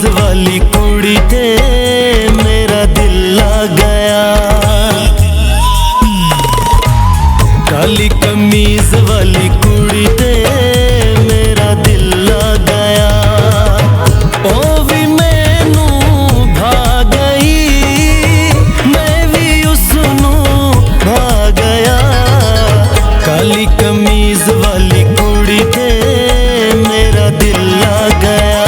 कमीज वाली कुड़ी ते मेरा दिल आ गया। काली कमीज वाली कुड़ी ते मेरा दिल आ गया। ओ भी मैनू भा गई, मैं भी उसनू भा गया। काली कमीज वाली कुड़ी ते मेरा दिल आ गया।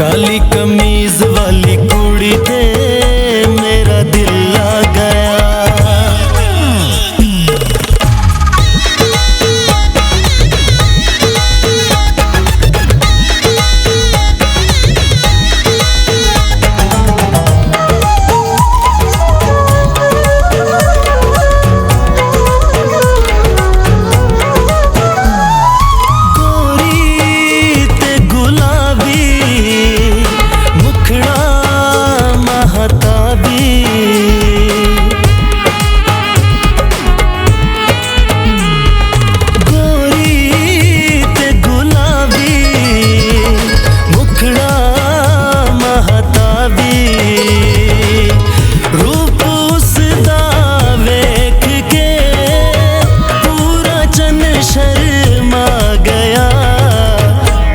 काली कमीज वाली कुड़ी ते मेरा दिल आ गया।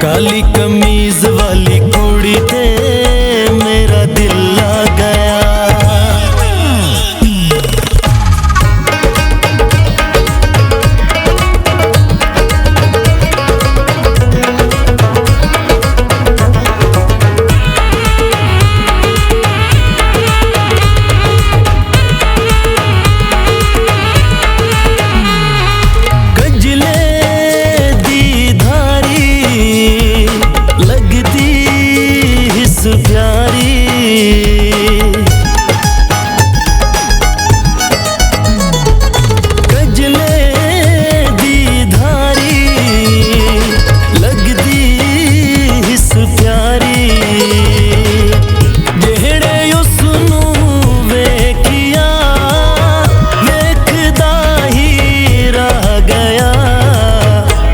काली कमीज वाली कुड़ी ते मेरा दिल आ गया।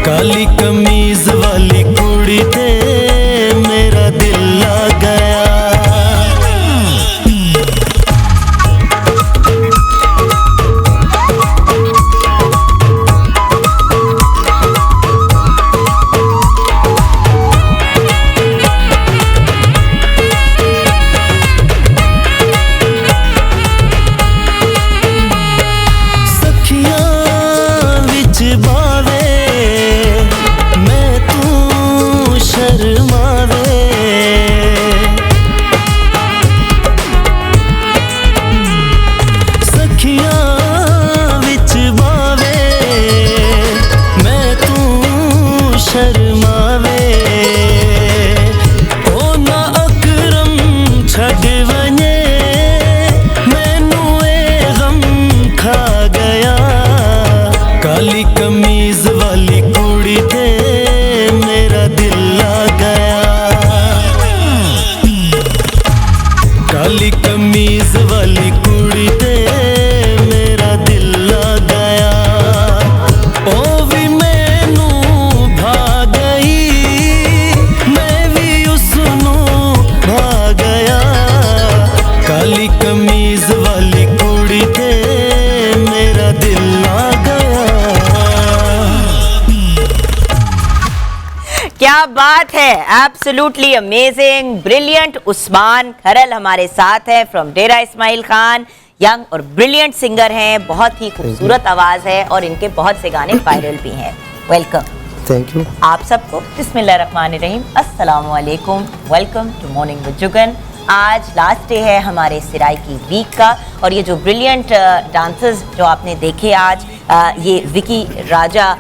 काली कमीज वाली कुड़ी ते मेरा दिल आ गया। सखियां विच बावे शर्मावे, सखियां विच बावे मैं तू शर्मावे। ओ ना अकरम छड़ वने मैनू ए गम खा गया। काली कमीज वाली कुड़ी ते मेरा दिल आ गया। काली कमीज वाली कुड़ी ते मेरा दिल आ गया। ओ भी मैनू भा गई, मैं भी उसनू भा गया। काली कमीज वाली कुड़ी ते मेरा दिल आ गया। क्या बात है, absolutely amazing, brilliant. Usman Kharal हमारे साथ है फ्रॉम डेरा इस्माइल खान। यंग और ब्रिलियंट सिंगर हैं, बहुत ही खूबसूरत आवाज़ है और इनके बहुत से गाने वायरल भी हैं। वेलकम। Thank you. आप सबको बिस्मिल्लाहिर्रहमानिर्रहीम, अस्सलाम वालेकुम, welcome to morning with Jugan. आज लास्ट डे है हमारे सिराइकी वीक का और ये जो ब्रिलियंट डांसर्स जो आपने देखे आज, ये विकी राजा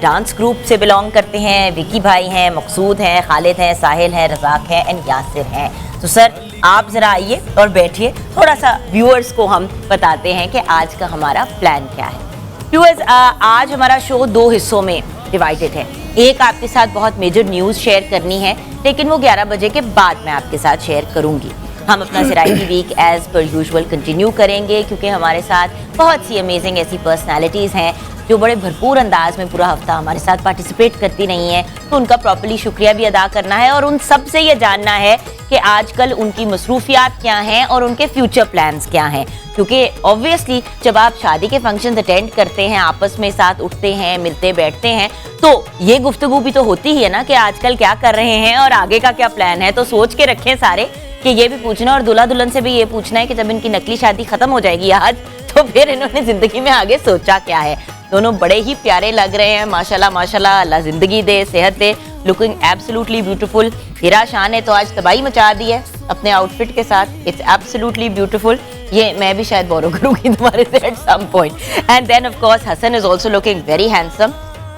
डांस ग्रुप से बिलोंग करते हैं। विकी भाई हैं, मकसूद हैं, खालिद हैं, साहिल हैं, रज़ाक हैं एंड यासिर हैं। तो सर आप ज़रा आइए और बैठिए, थोड़ा सा व्यूअर्स को हम बताते हैं कि आज का हमारा प्लान क्या है। व्यूअर्स, आज हमारा शो 2 हिस्सों में डिवाइडेड है। एक आपके साथ बहुत मेजर न्यूज़ शेयर करनी है, लेकिन वो 11 बजे के बाद मैं आपके साथ शेयर करूंगी। हम अपना Saraiki week as per usual continue करेंगे क्योंकि हमारे साथ बहुत सी अमेजिंग ऐसी पर्सनालिटीज़ हैं जो बड़े भरपूर अंदाज में पूरा हफ्ता हमारे साथ पार्टिसिपेट करती नहीं है, तो उनका प्रॉपर्ली शुक्रिया भी अदा करना है और उन सब से ये जानना है कि आजकल उनकी मसरूफियात क्या हैं और उनके फ्यूचर प्लान्स क्या हैं। क्योंकि ऑब्वियसली जब आप शादी के फंक्शंस अटेंड करते हैं, आपस में साथ उठते हैं, मिलते बैठते हैं, तो ये गुफ्तगू भी तो होती ही है ना कि आजकल क्या कर रहे हैं और आगे का क्या प्लान है। तो सोच के रखें सारे कि ये भी पूछना और दूल्हा दुल्हन से भी ये पूछना है कि जब इनकी नकली शादी खत्म हो जाएगी आज, तो फिर इन्होंने जिंदगी में आगे सोचा क्या है। दोनों बड़े ही प्यारे लग रहे हैं, माशाल्लाह माशाल्लाह, अल्लाह जिंदगी दे, सेहत दे, लुकिंग एब्सोल्युटली ब्यूटीफुल। हिरा शाह ने तो आज तबाही मचा दी है अपने आउटफिट के साथ, इट्स एब्सोल्युटली ब्यूटीफुल। ये मैं भी शायद बोरो करूंगी तुम्हारे से at some point. And then of course Hasan is also looking very handsome.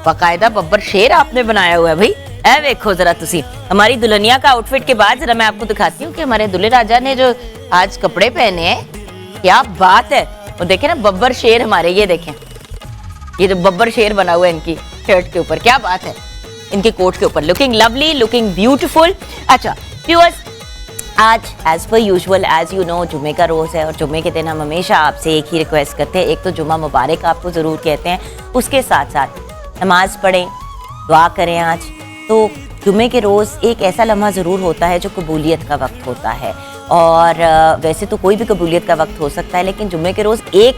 बाकायदा बब्बर शेर आपने बनाया हुआ है भाई। ऐ देखो जरा तुसी हमारी दुल्हनिया का आउटफिट के बाद जरा मैं आपको दिखाती हूँ कि हमारे दुल्हे राजा ने जो आज कपड़े पहने हैं, क्या बात है। वो देखें ना, बब्बर शेर हमारे, ये देखें, ये जो बब्बर शेर बना हुआ है इनकी शर्ट के ऊपर, क्या बात है, इनके कोट के ऊपर, लुकिंग लवली, लुकिंग ब्यूटीफुल। अच्छा व्यूअर्स, आज as per usual as you know जुमे का रोज़ है और जुमे के दिन हम हमेशा आपसे एक ही रिक्वेस्ट करते हैं, एक तो जुमा मुबारक आपको ज़रूर कहते हैं, उसके साथ साथ नमाज पढ़ें, दुआ करें। आज तो जुमे के रोज़ एक ऐसा लम्हा ज़रूर होता है जो कबूलियत का वक्त होता है और वैसे तो कोई भी कबूलियत का वक्त हो सकता है, लेकिन जुमे के रोज़ एक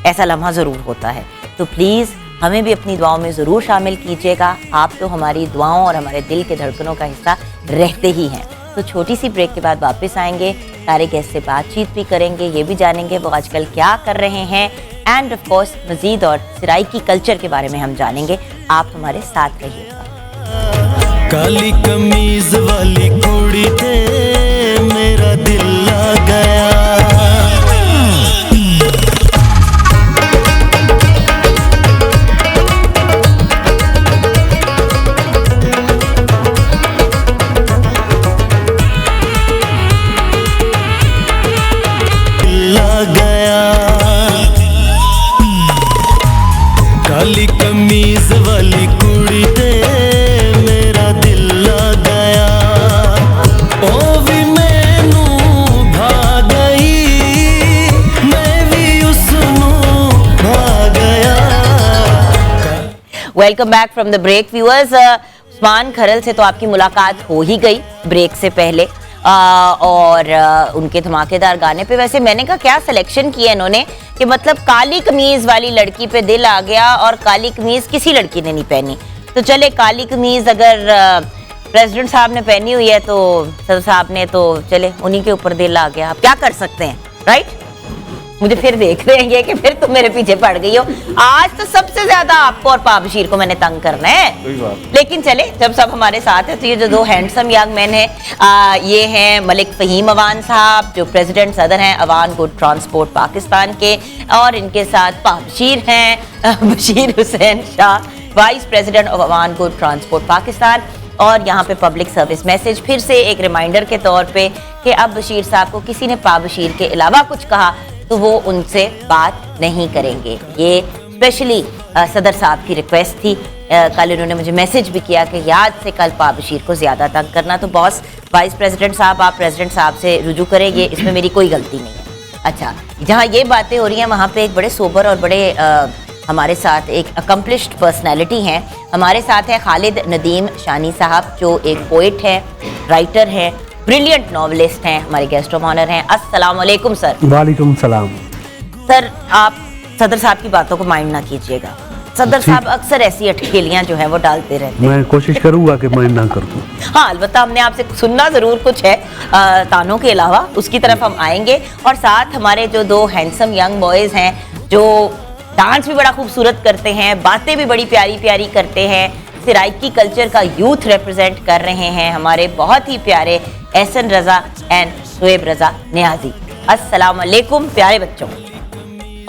ऐसा लम्हा ज़रूर होता है। तो प्लीज़ हमें भी अपनी दुआओं में ज़रूर शामिल कीजिएगा। आप तो हमारी दुआओं और हमारे दिल के धड़कनों का हिस्सा रहते ही हैं। तो छोटी सी ब्रेक के बाद वापस आएंगे, सारे गेस्ट से बातचीत भी करेंगे, ये भी जानेंगे वो आजकल क्या कर रहे हैं एंड ऑफ कोर्स मज़ीद और सिराइकी कल्चर के बारे में हम जानेंगे। आप हमारे साथ रहिएगा। काली कमीज वाली कुड़ी थे मेरा दिल आ गया। काली कमीज वाली कुड़ी ते मेरा दिल आ गया, ओ भी मैनू भा गई, मैं भी उसनू भा गया। Welcome back from the break viewers. Usman Kharal से तो आपकी मुलाकात हो ही गई ब्रेक से पहले और उनके धमाकेदार गाने पे वैसे मैंने कहा क्या सिलेक्शन किया इन्होंने कि मतलब काली कमीज वाली लड़की पे दिल आ गया और काली कमीज किसी लड़की ने नहीं पहनी। तो चले, काली कमीज अगर प्रेसिडेंट साहब ने पहनी हुई है तो सदर साहब ने, तो चले उन्हीं के ऊपर दिल आ गया, आप क्या कर सकते हैं, राइट। मुझे फिर देख रहे हैं कि फिर तुम मेरे पीछे पड़ गई हो। आज तो सबसे ज्यादा आपको और पाबशीर को मैंने तंग करना है, लेकिन चले जब सब हमारे साथ है तो ये जो 2 हैंडसम यंग मैन हैं, ये हैं मलिक फ़हीम अवान साहब जो प्रेसिडेंट सदर हैं अवान गुड ट्रांसपोर्ट पाकिस्तान के, और इनके साथ पाबशीर हैं Bashir Hussain Shah, vice president of Awan goods transport Pakistan. और यहाँ पे पब्लिक सर्विस मैसेज फिर से एक रिमाइंडर के तौर पे कि अब बशीर साहब को किसी ने पाबशीर के अलावा कुछ कहा तो वो उनसे बात नहीं करेंगे। ये स्पेशली सदर साहब की रिक्वेस्ट थी। कल उन्होंने मुझे मैसेज भी किया कि याद से कल पाबशीर को ज़्यादा तंग करना। तो बॉस वाइस प्रेसिडेंट साहब, आप प्रेसिडेंट साहब से रुजू करें, ये इसमें मेरी कोई गलती नहीं है। अच्छा, जहाँ ये बातें हो रही हैं वहाँ पे एक बड़े सोबर और बड़े हमारे साथ एक अकम्पलिश्ड पर्सनैलिटी हैं। हमारे साथ है खालिद नदीम शानी साहब जो एक पोइट है, राइटर है, ब्रिलियंट नॉवलिस्ट हैं, हमारे गेस्ट ऑफ ऑनर हैं। अस्सलाम वालेकुम सर। वालेकुम सलाम। सर आप सदर साहब की बातों को माइंड ना कीजिएगा, सदर साहब अक्सर ऐसी अटखेलियां जो है वो डालते रहते हैं। मैं कोशिश करूंगा कि मैं ना कर दूं। हाँ, अलबत्ता हमने आपसे सुनना जरूर कुछ है तानों के अलावा, उसकी तरफ हम आएंगे। और साथ हमारे जो दो हैंडसम यंग बॉयज हैं जो डांस भी बड़ा खूबसूरत करते हैं, बातें भी बड़ी प्यारी प्यारी करते हैं, सिराइकी कल्चर का यूथ रिप्रेजेंट कर रहे हैं, हमारे बहुत ही प्यारे एहसन रजा एंड शुएब रजा नियाजी। अस्सलाम वालेकुम प्यारे बच्चों।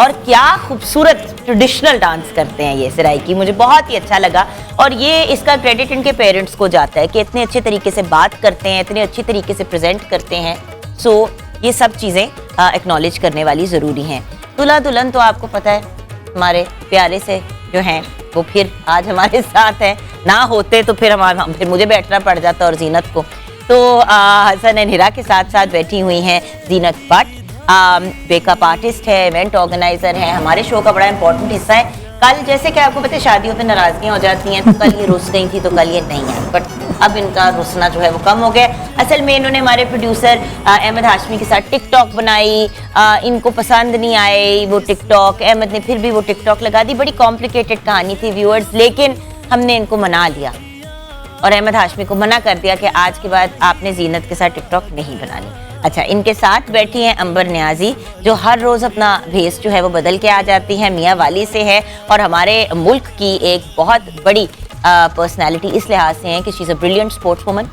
और क्या खूबसूरत ट्रेडिशनल डांस करते हैं ये सिराइकी, मुझे बहुत ही अच्छा लगा। और ये इसका क्रेडिट इनके पेरेंट्स को जाता है कि इतने अच्छे तरीके से बात करते हैं, इतने अच्छी तरीके से प्रेजेंट करते हैं। सो ये सब चीज़ें एक्नॉलेज करने वाली ज़रूरी हैं। दूल्हा दुल्हन तो आपको पता है हमारे प्यारे से जो हैं वो फिर आज हमारे साथ है, ना होते तो फिर फिर मुझे बैठना पड़ जाता और जीनत को। तो हसन एंड हिरा के साथ साथ बैठी हुई हैं जीनत भट्ट, मेकअप आर्टिस्ट है, इवेंट ऑर्गेनाइजर है, हमारे शो का बड़ा इंपॉर्टेंट हिस्सा है। कल जैसे कि आपको पता है शादियों पे नाराजगियां हो जाती हैं, तो कल ये रुस गई थी तो कल ये नहीं आई, बट अब इनका रुसना जो है वो कम हो गया। असल में इन्होंने हमारे प्रोड्यूसर अहमद हाशमी के साथ टिकटॉक बनाई, इनको पसंद नहीं आए वो टिकटॉक, अहमद ने फिर भी वो टिकटॉक लगा दी। बड़ी कॉम्प्लिकेटेड कहानी थी व्यूअर्स, लेकिन हमने इनको मना लिया और अहमद हाशमी को मना कर दिया कि आज के बाद आपने जीनत के साथ टिकटॉक नहीं बनानी। अच्छा, इनके साथ बैठी हैं अंबर नियाजी जो हर रोज़ अपना भेस जो है वो बदल के आ जाती हैं, मियाँ वाली से है और हमारे मुल्क की एक बहुत बड़ी पर्सनालिटी इस लिहाज से हैं कि she is a brilliant sports woman.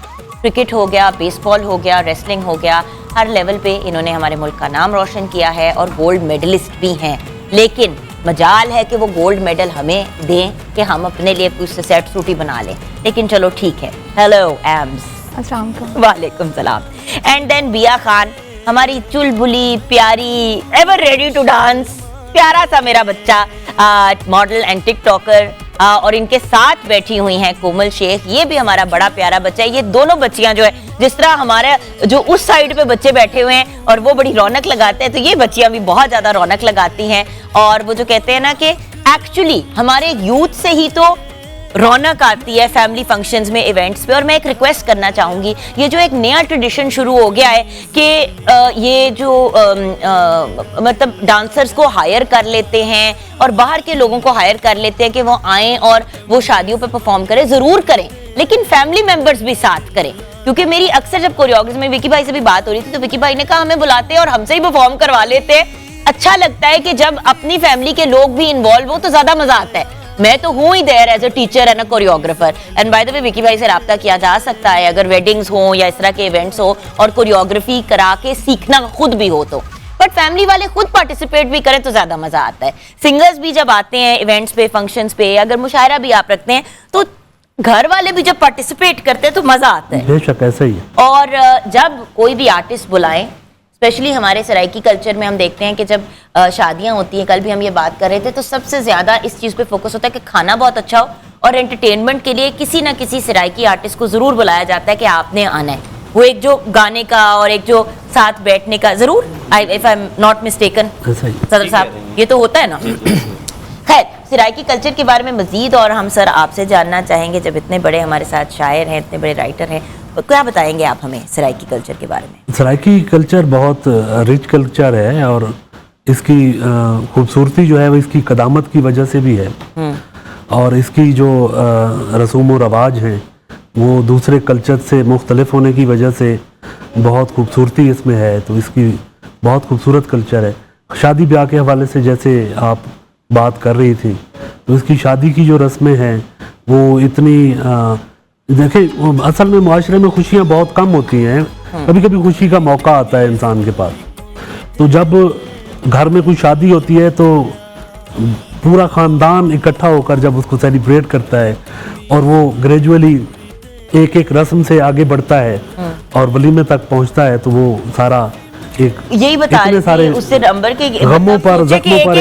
Cricket हो गया, बेसबॉल हो गया, रेसलिंग हो गया, हर लेवल पे इन्होंने हमारे मुल्क का नाम रोशन किया है और गोल्ड मेडलिस्ट भी हैं। लेकिन मजाल है कि वो गोल्ड मेडल हमें दें कि हम अपने लिए कुछ सेट सूट ही बना लें, लेकिन चलो ठीक है। हेलो एम्स, वालेकुम सलाम। एंड देन बिया खान, हमारी चुलबुली प्यारी, एवर रेडी टू डांस, प्यारा सा मेरा बच्चा, मॉडल एंड टिकटॉकर। और इनके साथ बैठी हुई हैं कोमल शेख, ये भी हमारा बड़ा प्यारा बच्चा है। ये दोनों बच्चियां जो है, जिस तरह हमारे जो उस साइड पे बच्चे बैठे हुए हैं और वो बड़ी रौनक लगाते हैं, तो ये बच्चियां भी बहुत ज्यादा रौनक लगाती हैं। और वो जो कहते हैं ना कि एक्चुअली हमारे यूथ से ही तो रौनक आती है फैमिली फंक्शंस में, इवेंट्स पे। और मैं एक रिक्वेस्ट करना चाहूँगी, ये जो एक नया ट्रेडिशन शुरू हो गया है कि ये जो मतलब डांसर्स को हायर कर लेते हैं और बाहर के लोगों को हायर कर लेते हैं कि वो आएँ और वो शादियों पे परफॉर्म करें, ज़रूर करें, लेकिन फैमिली मेम्बर्स भी साथ करें। क्योंकि मेरी अक्सर जब कोरियोग्राफी में विकी भाई से भी बात हो रही थी तो विकी भाई ने कहा हमें बुलाते हैं और हमसे ही परफॉर्म करवा लेते हैं। अच्छा लगता है कि जब अपनी फैमिली के लोग भी इन्वॉल्व हो तो ज़्यादा मज़ा आता है। मैं तो हूँ ही there as a teacher and a choreographer. And by the way Vicky भाई से रब्ता किया जा सकता है अगर वेडिंग्स हो या इस तरह के इवेंट्स हो और कोरियोग्राफी करा के सीखना खुद भी हो तो। बट फैमिली वाले खुद पार्टिसिपेट भी करें तो ज्यादा मजा आता है। सिंगर्स भी जब आते हैं इवेंट्स पे, फंक्शंस पे, अगर मुशायरा भी आप रखते हैं तो घर वाले भी जब पार्टिसिपेट करते हैं तो मजा आता है। बेशक ऐसा ही है। और जब कोई भी आर्टिस्ट बुलाएं, स्पेशली हमारे सराइकी कल्चर में हम देखते हैं कि जब शादियां होती हैं, कल भी हम ये बात कर रहे थे, तो सबसे ज़्यादा इस चीज़ पे फोकस होता है कि खाना बहुत अच्छा हो और एंटरटेनमेंट के लिए किसी ना किसी सराइकी आर्टिस्ट को ज़रूर बुलाया जाता है कि आपने आना है। वो एक जो गाने का और एक जो साथ बैठने का, ज़रूर, if I am not mistaken सदर साहब, ये तो होता है ना। खैर, सराइकी कल्चर के बारे में मज़ीद और हम सर आपसे जानना चाहेंगे, जब इतने बड़े हमारे साथ शायर हैं, इतने बड़े राइटर हैं, क्या बताएंगे आप हमें सराइकी कल्चर के बारे में? सराइकी कल्चर बहुत रिच कल्चर है और इसकी खूबसूरती जो है वो इसकी कदामत की वजह से भी है। और इसकी जो रसूम व रवाज हैं वो दूसरे कल्चर से मुख्तलिफ होने की वजह से बहुत खूबसूरती इसमें है। तो इसकी बहुत खूबसूरत कल्चर है। शादी ब्याह के हवाले से जैसे आप बात कर रही थी, तो इसकी शादी की जो रस्में हैं वो इतनी देखिए, असल में माशरे में खुशियाँ बहुत कम होती हैं। कभी कभी खुशी का मौका आता है इंसान के पास, तो जब घर में कोई शादी होती है तो पूरा ख़ानदान इकट्ठा होकर जब उसको सेलिब्रेट करता है और वो ग्रेजुअली एक एक रस्म से आगे बढ़ता है और वलीमे तक पहुंचता है, तो वो सारा एक यही बता रहे थे उससे नंबर के गमों पर, जख्मों पर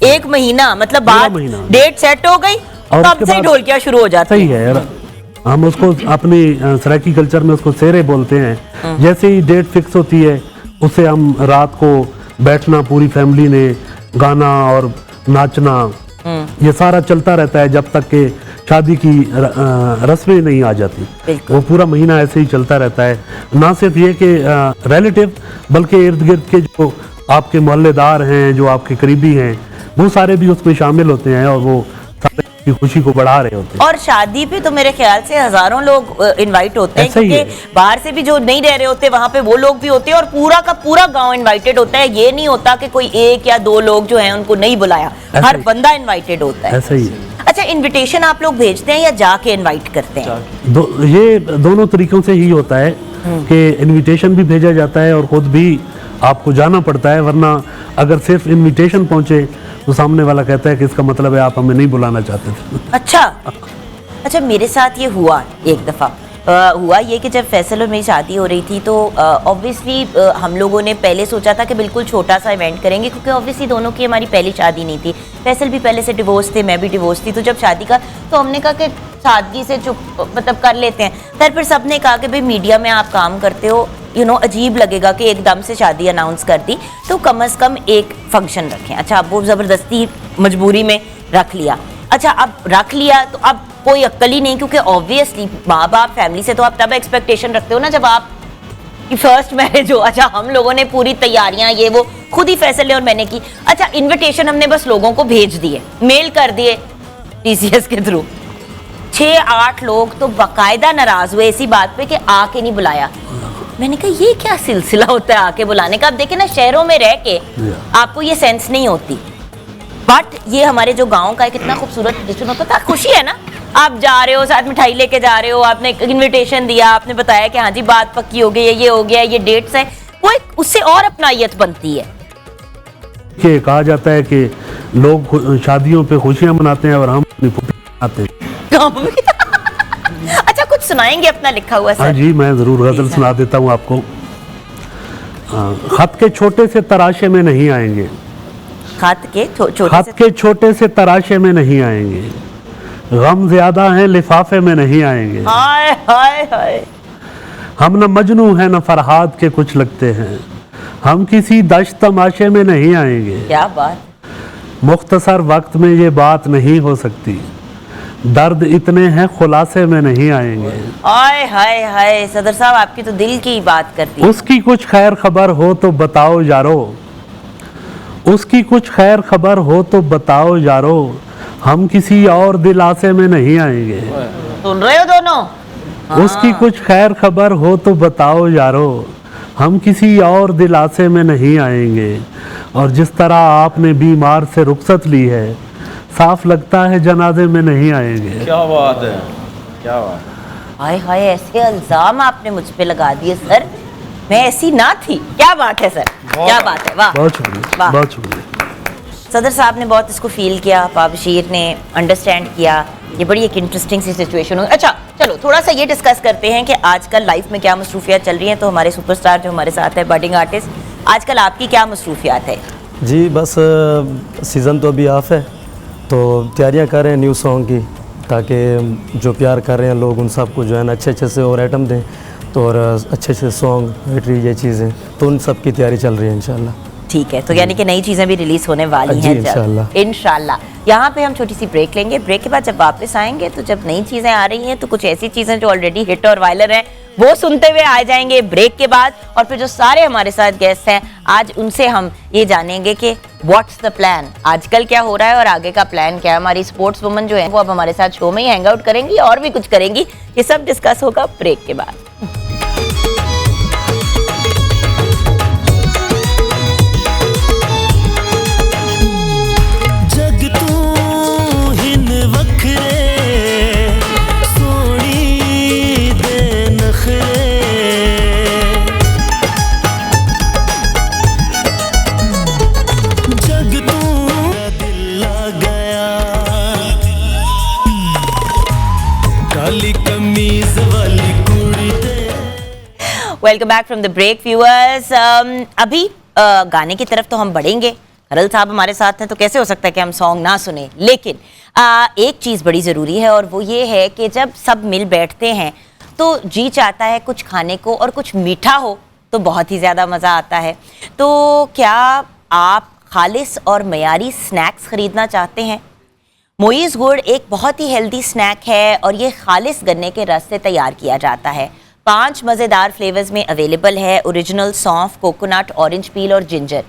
एक महीना मतलब बात डेट सेट हो गई और तब से ढोलकियां शुरू हो जाती है। सही है, हम उसको अपनी सराइकी कल्चर में उसको सेरे बोलते हैं। जैसे ही डेट फिक्स होती है उससे हम रात को बैठना, पूरी फैमिली ने गाना और नाचना, ये सारा चलता रहता है जब तक कि शादी की रस्में नहीं आ जाती। वो पूरा महीना ऐसे ही चलता रहता है। ना सिर्फ ये कि रिलेटिव, बल्कि इर्द गिर्द के जो आपके मोहल्लेदार हैं, जो आपके करीबी हैं, वो सारे भी उसमें शामिल होते हैं और वो सारे की खुशी को बढ़ा रहे होते हैं। और शादी पे तो मेरे ख्याल से हजारों लोग इनवाइट होते हैं, ऐसा ही क्योंकि है। बाहर से भी जो नहीं रह रहे होते वहां पे वो लोग भी होते हैं, और पूरा का पूरा गांव इनवाइटेड होता है। ये नहीं होता कि कोई एक या दो लोग जो हैं उनको नहीं बुलाया, ऐसा हर ही। बंदा इनवाइटेड होता है। ऐसा ही है। अच्छा, इनविटेशन आप लोग भेजते हैं या जाके इनवाइट करते हैं? ये दोनों तरीकों से ही होता है कि इनविटेशन भी भेजा जाता है और खुद भी आपको जाना पड़ता है, वरना अगर सिर्फ इनविटेशन पहुंचे तो सामने वाला कहता है कि इसका मतलब है आप हमें नहीं बुलाना चाहते थे। अच्छा, मेरे साथ ये हुआ एक दफ़ा। हुआ ये कि जब फैसल और मेरी शादी हो रही थी तो ऑब्वियसली हम लोगों ने पहले सोचा था कि बिल्कुल छोटा सा इवेंट करेंगे, क्योंकि ऑब्वियसली दोनों की हमारी पहली शादी नहीं थी। फैसल भी पहले से डिवोर्स थे, मैं भी डिवोर्स थी, तो जब शादी का तो हमने कहा कि सादगी से चुप मतलब कर लेते हैं। फिर सबने कहा कि भाई मीडिया में आप काम करते हो, अजीब लगेगा कि एकदम से शादी अनाउंस कर दी, तो कम से कम एक फंक्शन रखें। अच्छा, अब वो ज़बरदस्ती मजबूरी में रख लिया। अच्छा, अब रख लिया तो अब कोई अक्ल ही नहीं, क्योंकि ऑब्वियसली माँ बाप फैमिली से तो आप तब एक्सपेक्टेशन रखते हो ना जब आप की फर्स्ट मैरिज हो। अच्छा, हम लोगों ने पूरी तैयारियां ये वो खुद ही फैसले और मैंने की। अच्छा, इनविटेशन हमने बस लोगों को भेज दिए, मेल कर दिए TCS के थ्रू। 6-8 लोग तो बाकायदा नाराज हुए इसी बात पे कि आके नहीं बुलाया। मैंने कहा ये क्या सिलसिला होता है आके बुलाने का? आप देखें ना, शहरों में रह के आपको ये सेंस नहीं होती, बट ये हमारे जो गांव का एक इतना खूबसूरत ट्रेडिशन होता था। खुशी है ना, आप जा रहे हो, साथ मिठाई लेके जा रहे हो, आपने इनविटेशन दिया, आपने बताया कि हाँ जी बात पक्की हो गई है, ये हो गया, ये डेट्स हैं, वो एक उससे और अपनायत बनती है। कि कहा जाता है कि लोग शादियों पे खुशियां मनाते हैं और हम अपनी फुफी मनाते हैं। अच्छा, कुछ सुनाएंगे अपना लिखा हुआ हाँ सर? जी, मैं जरूर गजल सुना देता हूँ आपको। खत के छोटे से तराशे में नहीं आएंगे, खत के छोटे खत से के छोटे से तराशे में नहीं आएंगे, गम ज्यादा है लिफाफे में नहीं आएंगे। हाय हाय हाय। हम न मजनू हैं न फरहाद के कुछ लगते हैं, हम किसी दश्त तमाशे में नहीं आएंगे। क्या बात। मुख्तसर वक्त में ये बात नहीं हो सकती, दर्द इतने हैं खुलासे में नहीं आएंगे। हाय हाय हाय, सदर साहब आपकी तो दिल की बात करती है। उसकी कुछ खैर खबर हो तो बताओ यारो, उसकी कुछ खैर खबर हो तो बताओ यारो, हम किसी और दिलासे में नहीं आएंगे। सुन रहे हो दोनों? उसकी कुछ खैर खबर हो तो बताओ यारो, हम किसी और दिलासे में नहीं आएंगे। और जिस तरह आपने बीमार से रुखसत ली है, साफ लगता है जनाजे में नहीं आएंगे। क्या बात है, क्या बात। हाय हाय, ऐसे इल्जाम आपने मुझ पे लगा दिए सर, मैं ऐसी ना थी। क्या बात है सर, क्या बात है, वाह। बहुत शुक्रिया, वाह। बहुत शुक्रिया। सदर साहब ने बहुत इसको फील किया, पाबशीर ने अंडरस्टैंड किया। ये बड़ी एक इंटरेस्टिंग सी सिचुएशन हो। अच्छा चलो थोड़ा सा ये डिस्कस करते हैं कि आजकल लाइफ में क्या मसरूफियात चल रही हैं। तो हमारे सुपरस्टार जो हमारे साथ है, बडिंग आर्टिस्ट, आजकल आपकी क्या मसरूफियात है? जी बस सीज़न तो अभी ऑफ है, तो तैयारियां कर रहे हैं न्यू सॉन्ग की, ताकि जो प्यार कर रहे हैं लोग उन सबको जो है ना अच्छे से और आइटम दें, तो और अच्छे से सॉन्ग पोएट्री ये चीज़ें, तो उन सब की तैयारी चल रही है इंशाल्लाह। ठीक है, तो यानी कि नई चीज़ें भी रिलीज होने वाली जी, हैं इंशाल्लाह। इंशाल्लाह। यहाँ पे हम छोटी सी ब्रेक लेंगे, ब्रेक के बाद जब वापस आएंगे तो जब नई चीज़ें आ रही हैं तो कुछ ऐसी चीज़ें जो ऑलरेडी हिट और वायरल हैं वो सुनते हुए आ जाएंगे ब्रेक के बाद। और फिर जो सारे हमारे साथ गेस्ट हैं आज उनसे हम ये जानेंगे कि व्हाट्स द प्लान, आजकल क्या हो रहा है और आगे का प्लान क्या है। हमारी स्पोर्ट्स वुमन जो है वो अब हमारे साथ शो में ही हैंग आउट करेंगी और भी कुछ करेंगी, ये सब डिस्कस होगा ब्रेक के बाद। Welcome back from the break viewers. अभी गाने की तरफ तो हम बढ़ेंगे, हरल साहब हमारे साथ हैं तो कैसे हो सकता है कि हम सॉन्ग ना सुने। लेकिन एक चीज़ बड़ी ज़रूरी है और वो ये है कि जब सब मिल बैठते हैं तो जी चाहता है कुछ खाने को, और कुछ मीठा हो तो बहुत ही ज़्यादा मज़ा आता है। तो क्या आप खालिस और मयारी स्नैक्स ख़रीदना चाहते हैं? मोइज़ गुड़ एक बहुत ही हेल्दी स्नैक है और ये खालिस गन्ने के रस से तैयार किया जाता है। 5 मज़ेदार फ्लेवर्स में अवेलेबल है, ओरिजिनल, सौंफ, कोकोनट, ऑरेंज पील और जिंजर।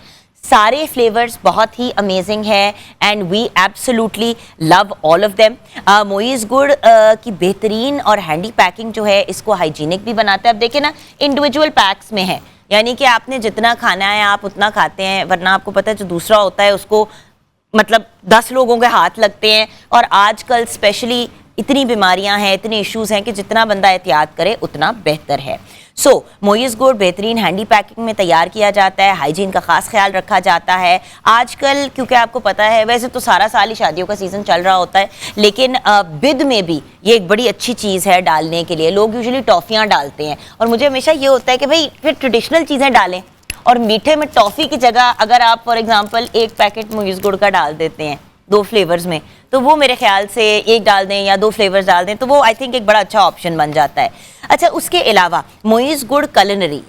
सारे फ्लेवर्स बहुत ही अमेजिंग है and we absolutely love all of them. Moiz गुड़ की बेहतरीन और हैंडी पैकिंग जो है इसको हाइजीनिक भी बनाता है। अब देखिए ना, इंडिविजुअल पैक्स में है, यानी कि आपने जितना खाना है आप उतना खाते हैं, वरना आपको पता है जो दूसरा होता है उसको मतलब 10 लोगों के हाथ लगते हैं। और आजकल स्पेशली इतनी बीमारियां हैं, इतने इश्यूज हैं कि जितना बंदा एहतियात करे उतना बेहतर है। सो मोइज़ गुड़ बेहतरीन हैंडी पैकिंग में तैयार किया जाता है, हाइजीन का खास ख्याल रखा जाता है। आजकल क्योंकि आपको पता है, वैसे तो सारा साल ही शादियों का सीज़न चल रहा होता है, लेकिन बिद में भी ये एक बड़ी अच्छी चीज़ है डालने के लिए। लोग यूजुअली टॉफ़ियाँ डालते हैं और मुझे हमेशा ये होता है कि भाई फिर ट्रेडिशनल चीज़ें डालें, और मीठे में टॉफ़ी की जगह अगर आप फॉर एग्जांपल एक पैकेट मोइज़ गुड़ का डाल देते हैं 2 फ्लेवर्स में, तो वो मेरे ख्याल से एक डाल दें या 2 फ्लेवर्स डाल दें तो वो आई थिंक एक बड़ा अच्छा ऑप्शन बन जाता है। अच्छा, उसके अलावा मोइज़ गुड़ कुलिनरी,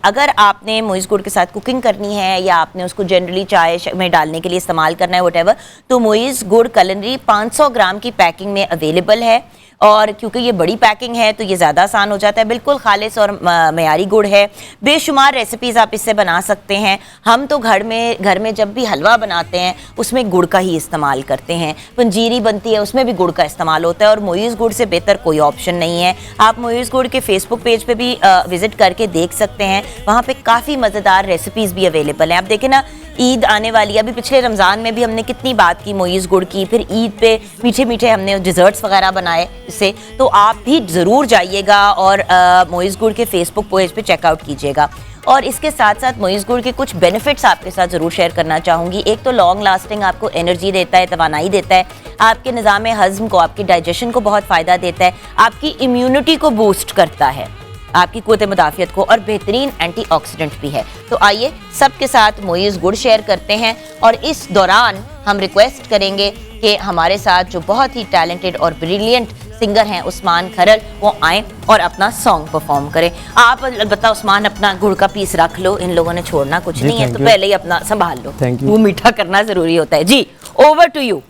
अगर आपने मोइज़ गुड़ के साथ कुकिंग करनी है या आपने उसको जनरली चाय में डालने के लिए इस्तेमाल करना है व्हाटएवर, तो मोइज़ गुड़ कुलिनरी 500 ग्राम की पैकिंग में अवेलेबल है। और क्योंकि ये बड़ी पैकिंग है तो ये ज़्यादा आसान हो जाता है। बिल्कुल खालिस और मयारी गुड़ है। बेशुमार रेसिपीज़ आप इससे बना सकते हैं। हम तो घर में जब भी हलवा बनाते हैं उसमें गुड़ का ही इस्तेमाल करते हैं। पंजीरी बनती है उसमें भी गुड़ का इस्तेमाल होता है, और मोइज़ गुड़ से बेहतर कोई ऑप्शन नहीं है। आप मोइज़ गुड़ के फेसबुक पेज पे भी विज़िट करके देख सकते हैं, वहाँ पे काफ़ी मज़ेदार रेसिपीज़ भी अवेलेबल हैं। आप देखें ना, ईद आने वाली है, अभी पिछले रमज़ान में भी हमने कितनी बात की मोइज़ गुड़ की, फिर ईद पे मीठे मीठे हमने डिज़र्ट्स वगैरह बनाए इससे। तो आप भी ज़रूर जाइएगा और मोइज़ गुड़ के फेसबुक पेज पे चेकआउट कीजिएगा। और इसके साथ साथ मोइज़ गुड़ के कुछ बेनिफिट्स आपके साथ ज़रूर शेयर करना चाहूँगी। एक तो लॉन्ग लास्टिंग आपको एनर्जी देता है, तवानाई देता है, आपके निज़ाम हज़्म को, आपके डाइजेशन को बहुत फ़ायदा देता है, आपकी इम्यूनिटी को बूस्ट करता है, आपकी क़ुव्वत मुदाफ़ियत को, और बेहतरीन एंटीऑक्सीडेंट भी है। तो आइए सबके साथ मोइज़ गुड़ शेयर करते हैं। और इस दौरान हम रिक्वेस्ट करेंगे कि हमारे साथ जो बहुत ही टैलेंटेड और ब्रिलियंट सिंगर हैं उस्मान खरल, वो आएँ और अपना सॉन्ग परफॉर्म करें। आप अलबत्ता उस्मान अपना गुड़ का पीस रख लो, इन लोगों ने छोड़ना कुछ नहीं है, तो पहले ही अपना संभाल लो, वो मीठा करना ज़रूरी होता है। जी, ओवर टू यू।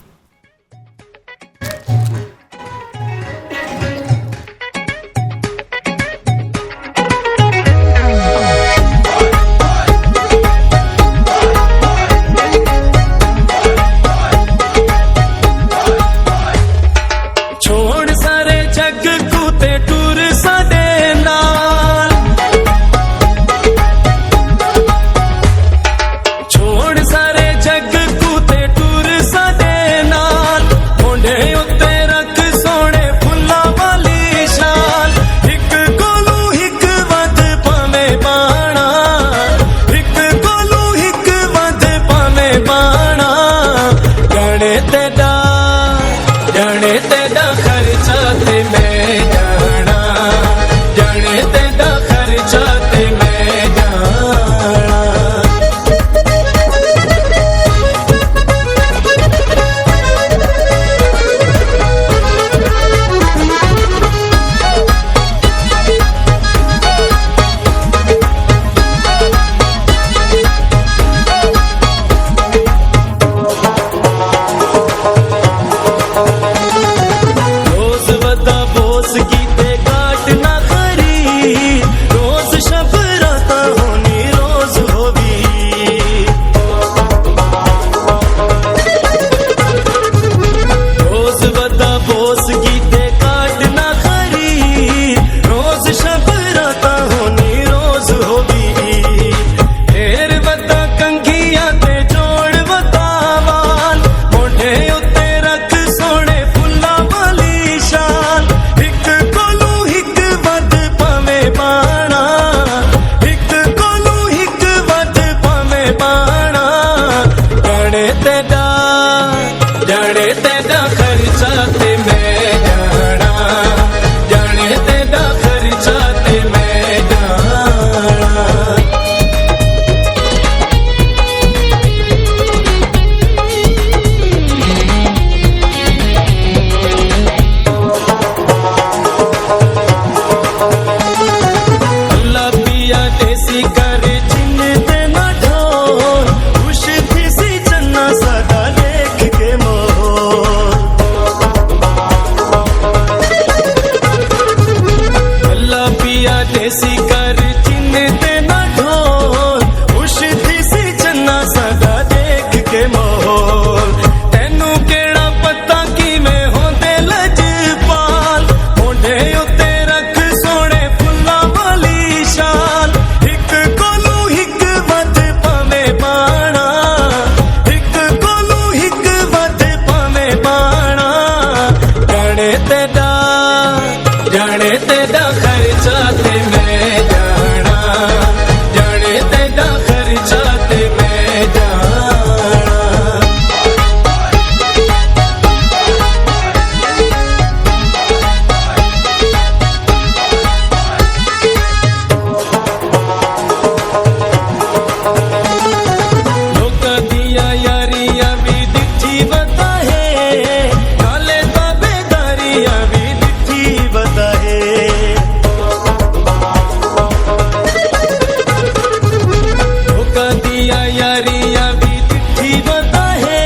यारियां भी तिठी बताए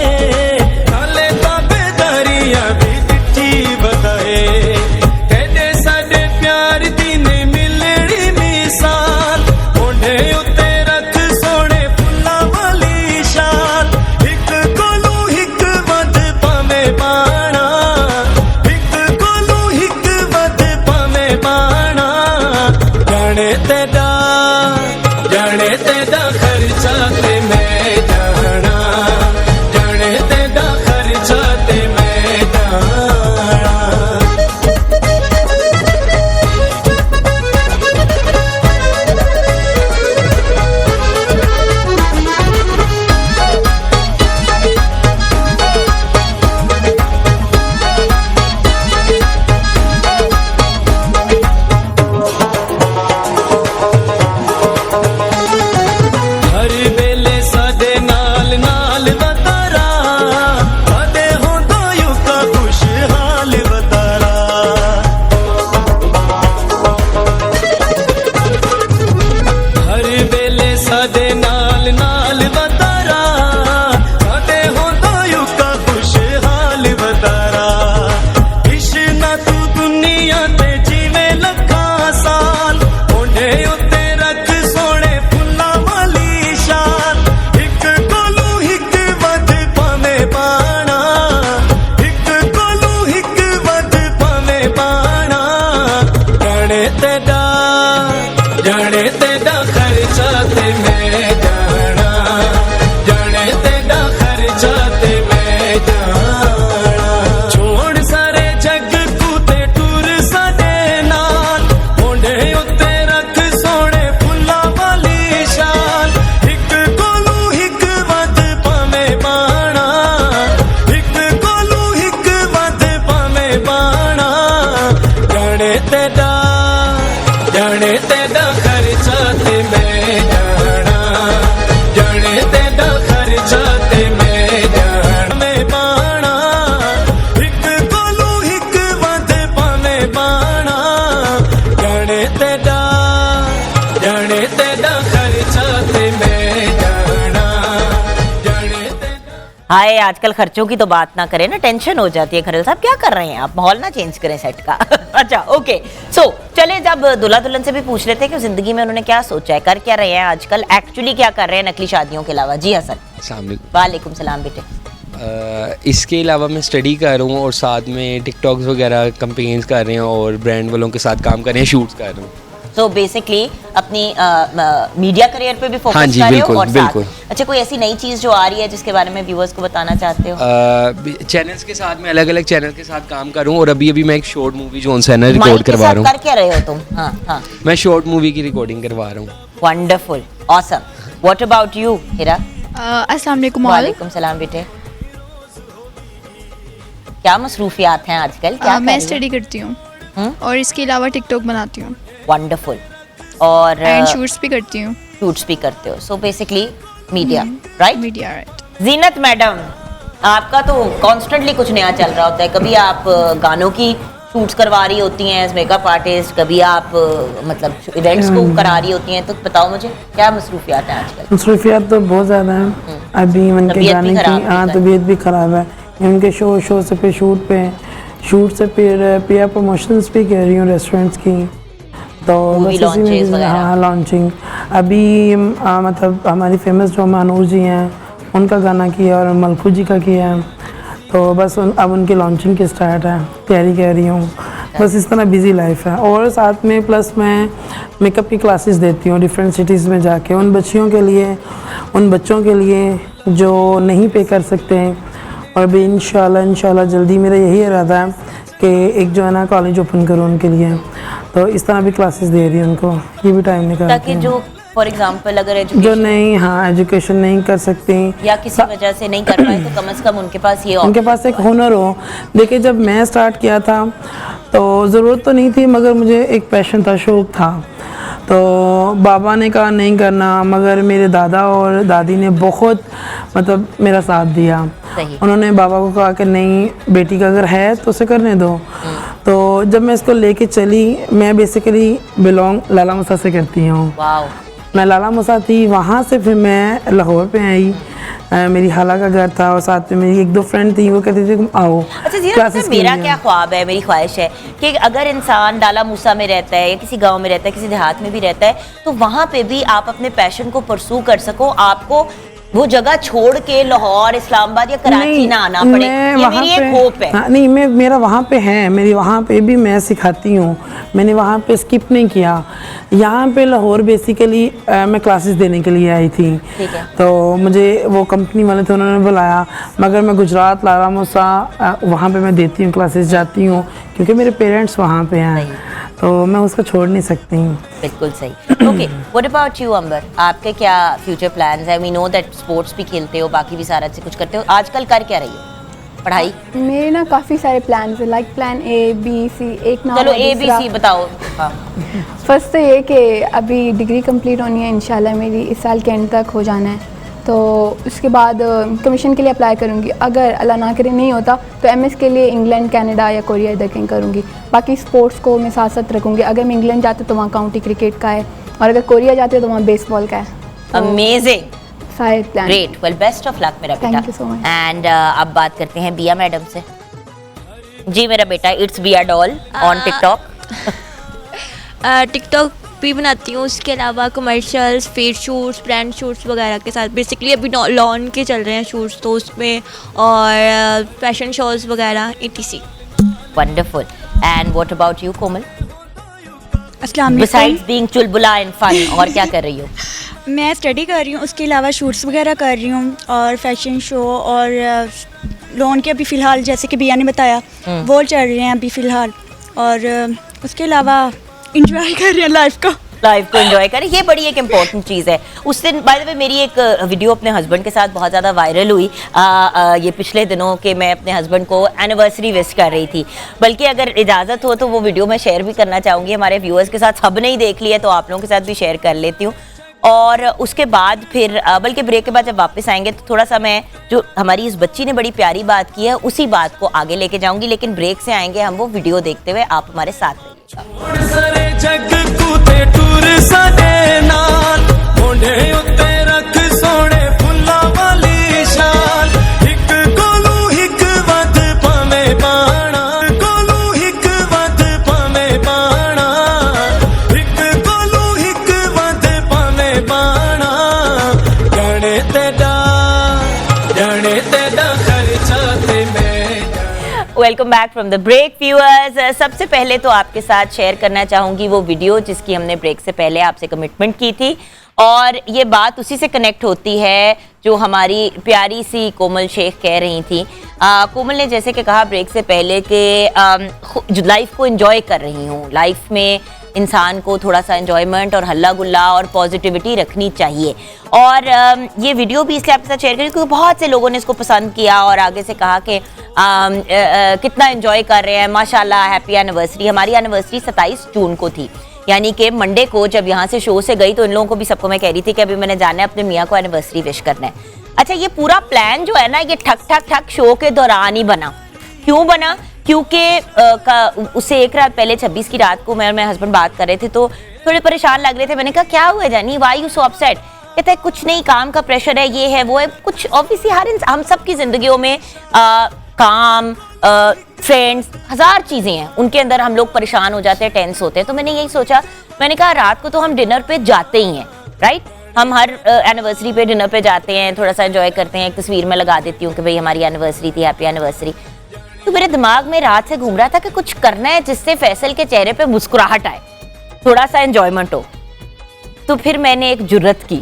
नाले ताबेदारियां भी तिठी बताए कहने साडे प्यार दी ने मिलनी मिसाल ओढ़े उत्ते रख सोने फुल्लां वाली शाल एक कोलू हिक वध पावें बाणा एक कोलू हिक वध पावें बाणा जाने तेरा खर्चा ते मैं जाना जाने तेरा खर्चा ते मैं जाना हर वेले सादे नाल नाल वतारा सादे होंदा युका खुशहाल वतारा हर वेले सादे नाल नाल वतारा सादे होंदा युका खुशहाल वतारा इश्ना तू दुनिया ते जीवे लखा साल ओढ़े उत्ते रख सोने फुल्लां वाली शाल एक कोलू हिक वध पावें बाणा एक कोलू हिक वध पावें बाणा जाने तेरा खर्चा ते मैं जाना जाने तेरा खर्चा ते मैं जाना छोड़ सारे जग कूते टूर साडे नाल ओढ़े उत्ते रख सोने फुल्लां वाली शाल एक कोलू हिक वध पावें बाणा एक कोलू हिक वध पावें बाणा जाने तेरा खर्चा ते मैं जाना जाने तेरा खर्चा ते मैं जाना में बाणा एक कोलू हिक वध पावें बाणा जाने तेरा खर्चा ते मैं जाना जाने तेरा हाय, आजकल खर्चों की तो बात ना करें ना, टेंशन हो जाती है। खरल साहब क्या कर रहे हैं आप? माहौल ना चेंज करें सेट का। अच्छा, ओके। सो चले, जब दूल्हा दुल्हन से भी पूछ लेते हैं कि जिंदगी में उन्होंने क्या सोचा है, कर क्या रहे हैं आजकल, एक्चुअली क्या कर रहे हैं नकली शादियों के अलावा। जी हसन। वालेकुम सलाम बेटे। इसके अलावा मैं स्टडी कर रहा हूँ और साथ में टिकटॉक्स वगैरह कंपेन्स कर रहे हैं और ब्रांड वालों के साथ काम कर रहे हैं, शूट्स कर रहा हूँ। तो बेसिकली अपनी मीडिया करियर पे भी फोकस हाँ जी, कर रहे हो बिल्कुल, और बिल्कुल। साथ अच्छा कोई ऐसी नई चीज जो आ रही है जिसके बारे में व्यूअर्स को बताना चाहते हो? चैनल्स के साथ मैं अलग अलग चैनल के साथ काम कर रहा हूँ और अभी मैं एक शॉर्ट मूवी जो है ना रिकॉर्ड करवा रहा हूँ। कर क्या रहे हो तुम? हाँ हाँ, मैं शॉर्ट मूवी की रिकॉर्डिंग करवा रहा हूँ। Wonderful, awesome. What about you Hira? अस्सलाम वालेकुम। वालेकुम सलाम बेटे। क्या मसरूफियात हैं आजकल? क्या मैं स्टडी करती हूँ और इसके अलावा टिकटॉक बनाती हूँ। वंडरफुल। और एंड शूट्स भी करती हूँ। शूट्स भी करते हो, so basically media, right? Media, right. Zeenat madam, आपका तो कॉन्स्टेंटली कुछ नया चल रहा होता है। कभी आप गानों की शूट्स करवा रही होती हैं एज मेकअप आर्टिस्ट, कभी आप मतलब इवेंट्स को करा रही होती हैं। तो बताओ मुझे क्या मसरूफियात हैं आजकल? मसरूफियात तो बहुत ज़्यादा हैं। अभी उनके गाने की तबीयत भी ख़राब है। उनके शो से फिर शूट से फिर PR प्रमोशंस भी कर रही हूँ रेस्टोरेंट्स की। तो बस इसी में हाँ लॉन्चिंग अभी मतलब हमारी फेमस जो मानूर जी हैं उनका गाना किया और मलखू जी का किया है। तो बस अब उनकी लॉन्चिंग की स्टार्ट है, तैयारी कर रही हूँ। बस इस तरह बिजी लाइफ है। और साथ में प्लस मैं मेकअप की क्लासेस देती हूँ डिफरेंट सिटीज़ में जाके उन बच्चों के लिए जो नहीं पे कर सकते हैं। और अभी इंशाल्लाह जल्दी मेरा यही इरादा है कि एक जो है ना कॉलेज ओपन करूँ उनके लिए। तो इस तरह भी क्लासेस दे रही हूँ उनको, ये भी टाइम निकाल ताकि जो फॉर एग्जांपल अगर जो नहीं एजुकेशन नहीं कर सकती या किसी वजह से नहीं कर पाए तो कम से कम उनके पास उनके पास एक हुनर हो। देखिए जब मैं स्टार्ट किया था तो ज़रूरत तो नहीं थी मगर मुझे एक पैशन था, शौक़ था। तो बाबा ने कहा नहीं करना, मगर मेरे दादा और दादी ने बहुत मतलब मेरा साथ दिया। उन्होंने बाबा को कहा कि नहीं बेटी का अगर है तो उसे करने दो। तो जब मैं इसको लेके चली, मैं बेसिकली बिलोंग लाला मसा से करती हूँ। मैं लाला मूसा थी, वहाँ से फिर मैं लाहौर पे आई। मेरी खाला का घर था और साथ में मेरी एक दो फ्रेंड थी, वो कहती थी तुम आओ अच्छा जीरा, क्लासेस मेरा क्या ख्वाब है, मेरी ख्वाहिश है कि अगर इंसान लाला मूसा में रहता है या किसी गांव में रहता है, किसी देहात में भी रहता है, तो वहाँ पे भी आप अपने पैशन को परसू कर सको, आपको वो जगह छोड़ के लाहौर, इस्लामाबाद या कराची ना आना पड़े। ये मेरी एक होप है। हाँ, नहीं मेरा वहाँ पे है, मेरी वहाँ पे भी मैं सिखाती हूँ, मैंने वहाँ पे स्किप नहीं किया। यहाँ पे लाहौर बेसिकली मैं क्लासेस देने के लिए आई थी, तो मुझे वो कंपनी वाले थे, उन्होंने बुलाया, मगर मैं गुजरात लाला मूसा वहाँ पे मैं देती हूँ, क्लासेस जाती हूँ, क्योंकि मेरे पेरेंट्स वहाँ पे हैं, तो मैं उसको छोड़ नहीं सकती हूँ। बिल्कुल सही। ओके, व्हाट अबाउट यू अंबर, आपके क्या फ्यूचर प्लान्स है? वी नो दैट स्पोर्ट्स भी खेलते हो, बाकी भी सारा से कुछ करते हो, आजकल कर क्या रही हो? पढ़ाई? मेरे ना काफ़ी सारे प्लान्स हैं, like plan A B C, एक नाम चलो ए बी सी बताओ। हाँ। फर्स्ट तो ये कि अभी डिग्री कंप्लीट होनी है इंशाल्लाह, मेरी इस साल के एंड तक हो जाना है, तो उसके बाद कमीशन के लिए अप्लाई करूँगी। अगर अल्लाह ना करे नहीं होता तो एमएस के लिए इंग्लैंड, कनाडा या कोरिया इधर कहीं करूँगी। बाकी स्पोर्ट्स को मैं साथ साथ रखूँगी। अगर मैं इंग्लैंड जाती तो वहाँ काउंटी क्रिकेट का है, और अगर कोरिया जाती है तो वहाँ बेसबॉल का है। अमेजिंग, सारे plan. Great, well best of luck मेरा बेटा। Thank you so much. And अब बात करते हैं बिया मैडम से। जी मेरा बेटा, इट्स बिया डॉल ऑन टिकटॉक। टिकटॉक भी बनाती हूँ, उसके अलावा commercials, feed shoots, brand shoots वगैरह के साथ। बेसिकली अभी लॉन के चल रहे हैं शूट्स तो उसमें, और फैशन शोज वगैरह etc। Wonderful. And what about you Komal? अस्सलाम बिसाइड्स बीइंग चुलबुला एंड फन, और क्या कर रही हो? मैं स्टडी कर रही हूँ, उसके अलावा शूट्स वगैरह कर रही हूँ, और फैशन शो और लॉन के अभी फ़िलहाल जैसे कि बिया ने बताया वो चल रहे हैं अभी फ़िलहाल, और उसके अलावा इंजॉय कर रहे हैं लाइफ को एंजॉय करें, ये बड़ी एक इम्पॉर्टेंट चीज़ है। उस दिन बाय द वे मेरी एक वीडियो अपने हस्बैंड के साथ बहुत ज़्यादा वायरल हुई ये पिछले दिनों के, मैं अपने हस्बैंड को एनिवर्सरी विश कर रही थी, बल्कि अगर इजाज़त हो तो वो वीडियो मैं शेयर भी करना चाहूँगी हमारे व्यूअर्स के साथ। सब ने ही देख लिया तो आप लोगों के साथ भी शेयर कर लेती हूँ। और उसके बाद फिर बल्कि ब्रेक के बाद जब वापस आएंगे तो थोड़ा सा मैं जो हमारी इस बच्ची ने बड़ी प्यारी बात की है उसी बात को आगे लेके जाऊँगी, लेकिन ब्रेक से आएंगे हम वो वीडियो देखते हुए। आप हमारे साथ रहिएगा। Welcome back from the break viewers. सबसे पहले तो आपके साथ शेयर करना चाहूँगी वो वीडियो जिसकी हमने ब्रेक से पहले आपसे कमिटमेंट की थी, और ये बात उसी से कनेक्ट होती है जो हमारी प्यारी सी कोमल शेख कह रही थी। कोमल ने जैसे कि कहा ब्रेक से पहले कि लाइफ को एंजॉय कर रही हूँ, लाइफ में इंसान को थोड़ा सा एंजॉयमेंट और हल्ला गुल्ला और पॉजिटिविटी रखनी चाहिए। और ये वीडियो भी इसलिए आपके साथ शेयर करी क्योंकि बहुत से लोगों ने इसको पसंद किया और आगे से कहा कि कितना एंजॉय कर रहे हैं, माशाल्लाह, हैप्पी एनिवर्सरी। हमारी एनिवर्सरी 27 जून को थी, यानी कि मंडे को जब यहाँ से शो से गई तो इन लोगों को भी सबको मैं कह रही थी कि अभी मैंने जाना है अपने मियाँ को एनिवर्सरी विश करना है। अच्छा, ये पूरा प्लान जो है ना ये ठक ठक ठक शो के दौरान ही बना। क्यों बना? क्योंकि उससे एक रात पहले 26 की रात को मैं और मेरे हस्बैंड बात कर रहे थे तो थोड़े परेशान लग रहे थे। मैंने कहा क्या हुआ जानी, वाई यू सो अपसेट? कहता है कुछ नहीं, काम का प्रेशर है, ये है वो है। कुछ ऑब्वियसली हम सब की जिंदगियों में काम, फ्रेंड्स, हजार चीजें हैं, उनके अंदर हम लोग परेशान हो जाते हैं, टेंस होते हैं। तो मैंने यही सोचा, मैंने कहा रात को तो हम डिनर पे जाते ही हैं, राइट? हम हर एनिवर्सरी पे डिनर पे जाते हैं, थोड़ा सा एंजॉय करते हैं। एक तस्वीर में लगा देती हूँ कि भाई हमारी एनिवर्सरी थी, हैप्पी एनिवर्सरी। तो मेरे दिमाग में रात से घूम रहा था कि कुछ करना है जिससे फैसल के चेहरे पे मुस्कुराहट आए, थोड़ा सा एंजॉयमेंट हो। तो फिर मैंने एक जुर्रत की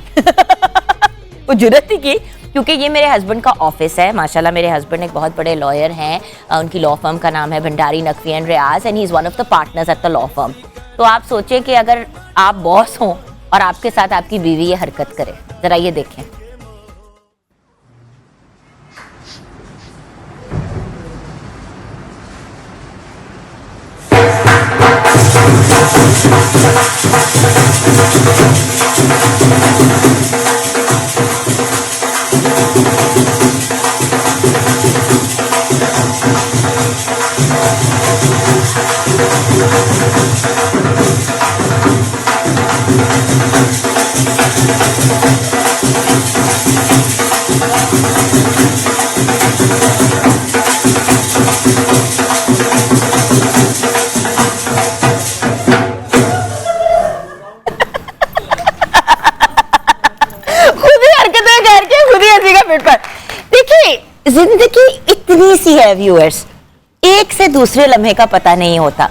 वो जुर्रत ही की क्योंकि ये मेरे हस्बैंड का ऑफिस है। माशाल्लाह मेरे हस्बैंड एक बहुत बड़े लॉयर हैं, उनकी लॉ फर्म का नाम है Bhandari Naqvi and Riaz and he is one of the partners at the law firm. तो आप सोचें कि अगर आप बॉस हों और आपके साथ आपकी बीवी ये हरकत करे, जरा ये देखें। जिंदगी इतनी सी है व्यूअर्स, एक से दूसरे लम्हे का पता नहीं होता।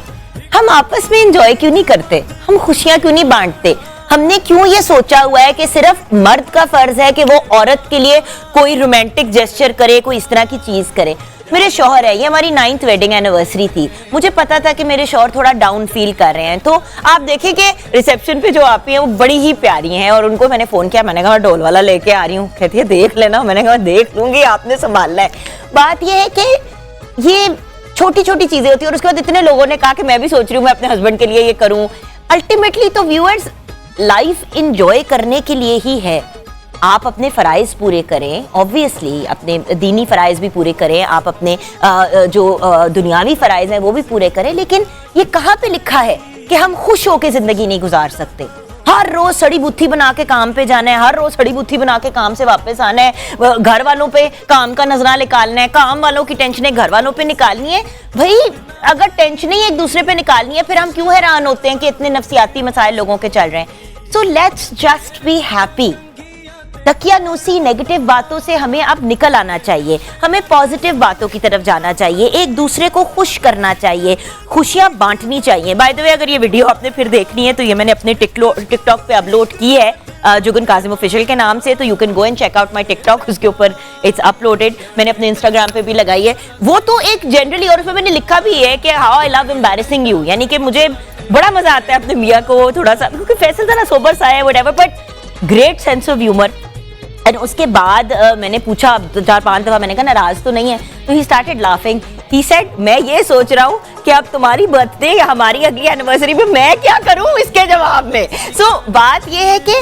हम आपस में एंजॉय क्यों नहीं करते? हम खुशियां क्यों नहीं बांटते? हमने क्यों ये सोचा हुआ है कि सिर्फ मर्द का फर्ज है कि वो औरत के लिए कोई रोमांटिक जेस्चर करे, कोई इस तरह की चीज करे? मेरे शौहर है, ये हमारी 9th वेडिंग एनिवर्सरी थी, मुझे पता था कि मेरे शौहर थोड़ा डाउन फील कर रहे हैं, तो आप देखें कि रिसेप्शन पे जो आपी हैं वो बड़ी ही प्यारी हैं, और उनको मैंने फोन किया, मैंने कहा ढोल वाला लेके आ रही हूँ, कहती है देख लेना, मैंने कहा देख लूंगी, आपने संभालना है। बात ये है कि ये छोटी छोटी चीजें होती है, और उसके बाद इतने लोगों ने कहा कि मैं भी सोच रही हूँ मैं अपने हस्बैंड के लिए ये करूँ। अल्टीमेटली तो व्यूअर्स, लाइफ इंजॉय करने के लिए ही है। आप अपने फ़राइज़ पूरे करें, ऑब्वियसली अपने दीनी फ़राइज़ भी पूरे करें, आप अपने जो दुनियावी फ़राइज़ हैं वो भी पूरे करें, लेकिन ये कहाँ पे लिखा है कि हम खुश होकर ज़िंदगी नहीं गुजार सकते? हर रोज सड़ी बुत्थी बना के काम पे जाना है, हर रोज सड़ी बुत्थी बना के काम से वापस आना है, घर वालों पे काम का नजरा निकालना है, काम वालों की टेंशनें घर वालों पे निकालनी है। भाई अगर टेंशन ही एक दूसरे पे निकालनी है, फिर हम क्यों हैरान होते हैं कि इतने नफसियाती मसाइल लोगों के चल रहे हैं? So let's just be happy. तकियानूसी नेगेटिव बातों से हमें अब निकल आना चाहिए, हमें पॉजिटिव बातों की तरफ जाना चाहिए, एक दूसरे को खुश करना चाहिए, खुशियां बांटनी चाहिए। बाय द वे, अगर ये वीडियो आपने फिर देखनी है तो ये मैंने अपने टिकटॉक पे अपलोड की है जुगन काजिम ऑफिशियल के नाम से, तो you can go and check out my TikTok, उसके ऊपर इट्स अपलोडेड। मैंने अपने इंस्टाग्राम पे भी लगाई है वो, तो एक जनरली, और उसमें मैंने लिखा भी है कि how I love embarrassing you, यानी कि मुझे बड़ा मजा आता है अपने मियाँ को थोड़ा सा, क्योंकि फैसल था ना सोबर सा है whatever, but great sense of humour. And उसके बाद मैंने पूछा 4-5 दफा, मैंने कहा नाराज तो नहीं है? तो he started laughing, he said मैं ये सोच रहा हूँ कि अब तुम्हारी बर्थडे या हमारी अगली एनिवर्सरी पे मैं क्या करूँ इसके जवाब में। सो बात ये है कि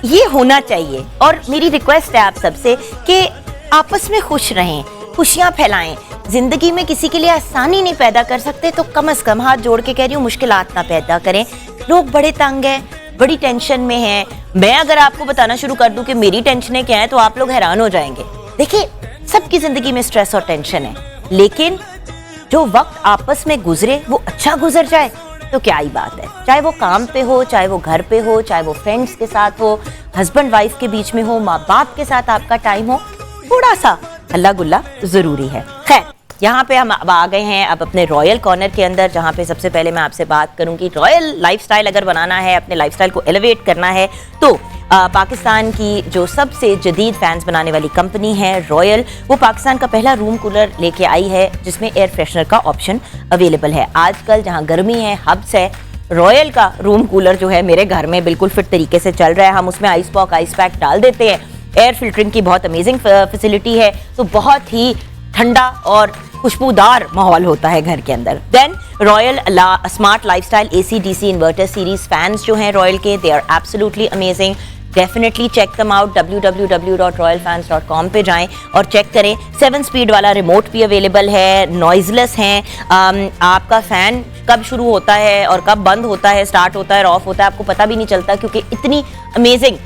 ये होना चाहिए, और मेरी रिक्वेस्ट है आप सबसे कि आपस में खुश रहें, खुशियाँ फैलाएं। जिंदगी में किसी के लिए आसानी नहीं पैदा कर सकते तो कम से कम हाथ जोड़ के कह रही हूँ मुश्किलात ना पैदा करें। लोग बड़े तंग हैं, बड़ी टेंशन में हैं। मैं अगर आपको बताना शुरू कर दूं कि मेरी टेंशनें क्या हैं तो आप लोग हैरान हो जाएंगे। देखिए, सबकी जिंदगी में स्ट्रेस और टेंशन है, लेकिन जो वक्त आपस में गुजरे वो अच्छा गुजर जाए तो क्या ही बात है। चाहे वो काम पे हो, चाहे वो घर पे हो, चाहे वो फ्रेंड्स के साथ हो, हस्बैंड वाइफ के बीच में हो, माँ बाप के साथ आपका टाइम हो, थोड़ा सा हल्ला गुल्ला जरूरी है। खैर, यहाँ पे हम अब आ गए हैं अब अपने रॉयल कॉर्नर के अंदर, जहाँ पे सबसे पहले मैं आपसे बात करूँगी रॉयल लाइफस्टाइल अगर बनाना है, अपने लाइफस्टाइल को एलिवेट करना है, तो पाकिस्तान की जो सबसे जदीद फैंस बनाने वाली कंपनी है रॉयल, वो पाकिस्तान का पहला रूम कूलर लेके आई है जिसमें एयर फ्रेशनर का ऑप्शन अवेलेबल है। आजकल जहाँ गर्मी है, हब्स है, रॉयल का रूम कूलर जो है मेरे घर में बिल्कुल फिट तरीके से चल रहा है। हम उसमें आइस बॉक्स, आइस पैक डाल देते हैं, एयर फिल्टरिंग की बहुत अमेजिंग फैसिलिटी है, तो बहुत ही ठंडा और खुशबूदार माहौल होता है घर के अंदर। Then Royal smart lifestyle AC DC inverter series fans जो हैं रॉयल के, they are absolutely amazing. Definitely check them out, www.royalfans.com पे जाएं और चेक करें। 7 स्पीड वाला रिमोट भी अवेलेबल है, नॉइजलेस हैं। आपका फैन कब शुरू होता है और कब बंद होता है, स्टार्ट होता है और ऑफ होता है, आपको पता भी नहीं चलता, क्योंकि इतनी अमेजिंग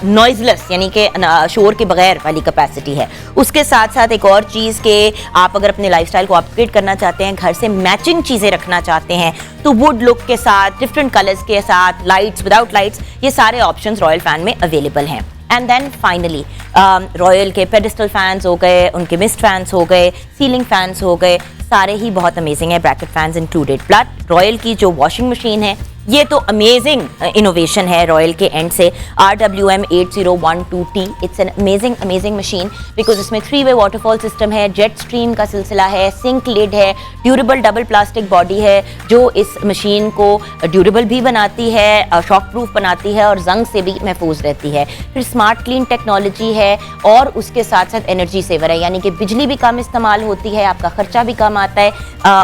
नॉइजलेस यानी कि शोर के बगैर वाली कैपेसिटी है। उसके साथ साथ एक और चीज़ के, आप अगर अपने लाइफस्टाइल को अपग्रेड करना चाहते हैं, घर से मैचिंग चीज़ें रखना चाहते हैं, तो वुड लुक के साथ, डिफरेंट कलर्स के साथ, लाइट्स, विदाउट लाइट्स, ये सारे ऑप्शंस रॉयल फैन में अवेलेबल हैं। एंड देन फाइनली रॉयल के पेडिस्टल फैंस हो गए, उनके मिस्ट फैंस हो गए, सीलिंग फैंस हो गए, सारे ही बहुत अमेजिंग है, bracket fans included. Plus royal की जो वॉशिंग मशीन है, ये तो अमेजिंग इनोवेशन है रॉयल के एंड से, RWM 8012T। It's an amazing machine because इसमें 3-वे वाटरफॉल सिस्टम है, जेट स्ट्रीम का सिलसिला है, सिंक लिड है, ड्यूरेबल डबल प्लास्टिक बॉडी है जो इस मशीन को ड्यूरेबल भी बनाती है, शॉक प्रूफ बनाती है और जंग से भी महफूज रहती है। फिर स्मार्ट क्लीन टेक्नोलॉजी है और उसके साथ साथ एनर्जी सेवर है, यानी कि बिजली भी कम इस्तेमाल होती है, आपका खर्चा भी कम आता है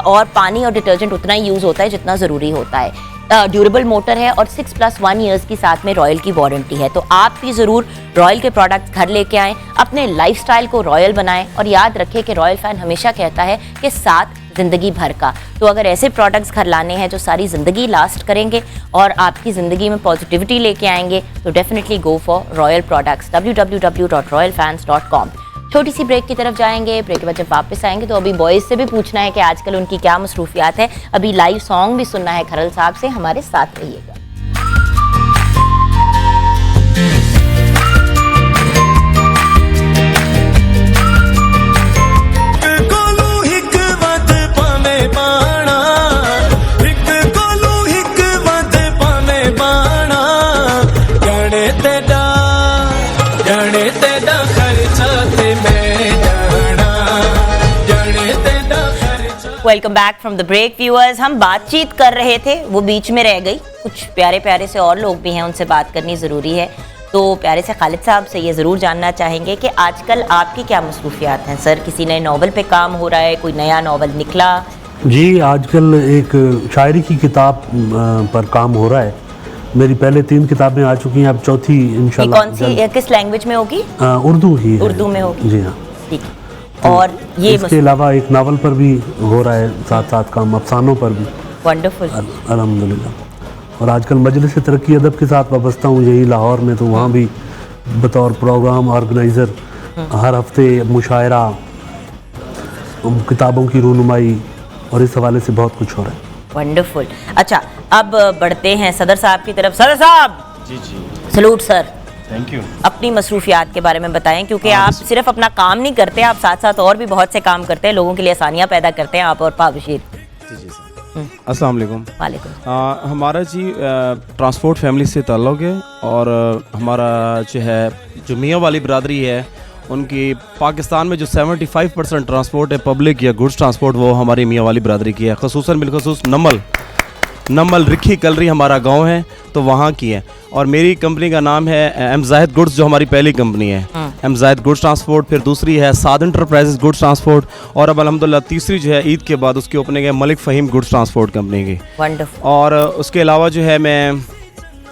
और पानी और डिटर्जेंट उतना ही यूज़ होता है जितना ज़रूरी होता है। ड्यूरेबल मोटर है और 6+1 ईयर्स की साथ में रॉयल की वारंटी है। तो आप भी ज़रूर रॉयल के प्रोडक्ट्स घर लेके आएँ, अपने लाइफस्टाइल को रॉयल बनाएं और याद रखें कि रॉयल फैन हमेशा कहता है कि साथ ज़िंदगी भर का। तो अगर ऐसे प्रोडक्ट्स घर लाने हैं जो सारी ज़िंदगी लास्ट करेंगे और आपकी ज़िंदगी में पॉजिटिविटी लेके आएंगे, तो definitely go for royal products. www.royalfans.com। छोटी सी ब्रेक की तरफ जाएंगे, ब्रेक के बाद जब वापस आएंगे तो अभी बॉयज़ से भी पूछना है कि आजकल उनकी क्या मसरूफियात है। अभी लाइव सॉन्ग भी सुनना है खरल साहब से, हमारे साथ रहिएगा। Welcome back from the break viewers. हम बातचीत कर रहे थे, वो बीच में रह गई। कुछ प्यारे प्यारे से और लोग भी हैं, उनसे बात करनी ज़रूरी है। तो प्यारे से खालिद साहब से ये ज़रूर जानना चाहेंगे कि आजकल आपकी क्या मसरूफियात हैं सर? किसी नए नावल पे काम हो रहा है, कोई नया नावल निकला? जी, आजकल एक शायरी की किताब पर काम हो रहा है। मेरी पहले 3 किताबें आ चुकी हैं, अब चौथी इंशाल्लाह। कौन सी, किस लैंग्वेज में होगी? उर्दू ही है। उर्दू में होगी, जी हाँ। ठीक है। और ये इसके अलावा एक नावल पर भी हो रहा है, साथ साथ काम अफसानों पर भी। वंडरफुल, अल्हम्दुलिल्लाह। और आजकल मजलिस तरक्की अदब के साथ वाबस्ता हूँ, यही लाहौर में, तो वहाँ भी बतौर प्रोग्राम ऑर्गेनाइज़र हर हफ्ते मुशायरा, किताबों की रूनुमाई, और इस हवाले से बहुत कुछ हो रहा है। वंडरफुल। अच्छा, अब बढ़ते हैं सदर साहब की तरफ। सदर साहब जी जी, सलूट सर। Thank you. अपनी मसरूफियात के बारे में बताएं, क्योंकि आप सिर्फ अपना काम नहीं करते, आप साथ साथ और भी बहुत से काम करते हैं, लोगों के लिए आसानियाँ पैदा करते हैं, आप और पाबशीर। जी जी सर। अस्सलाम वालेकुम। वालेकुम। हमारा जी ट्रांसपोर्ट फैमिली से ताल्लुक़ है, और हमारा जो है जो मियाँ वाली बरादरी है, उनकी पाकिस्तान में जो 75% ट्रांसपोर्ट है, पब्लिक या गुड्स ट्रांसपोर्ट, वो हमारी मियाँ वाली बरादरी की है। ख़ुसूसन बिलखसूस नमल रिखी कलरी हमारा गांव है, तो वहाँ की है। और मेरी कंपनी का नाम है एम जाहिद गुड्स, जो हमारी पहली कंपनी है, एम जाहिद गुड्स ट्रांसपोर्ट। फिर दूसरी है साद इंटरप्राइजेज गुड्स ट्रांसपोर्ट, और अब अल्हम्दुलिल्लाह तीसरी जो है ईद के बाद उसकी ओपनिंग है Malik Faheem goods transport company की। वंडरफुल। और उसके अलावा जो है मैं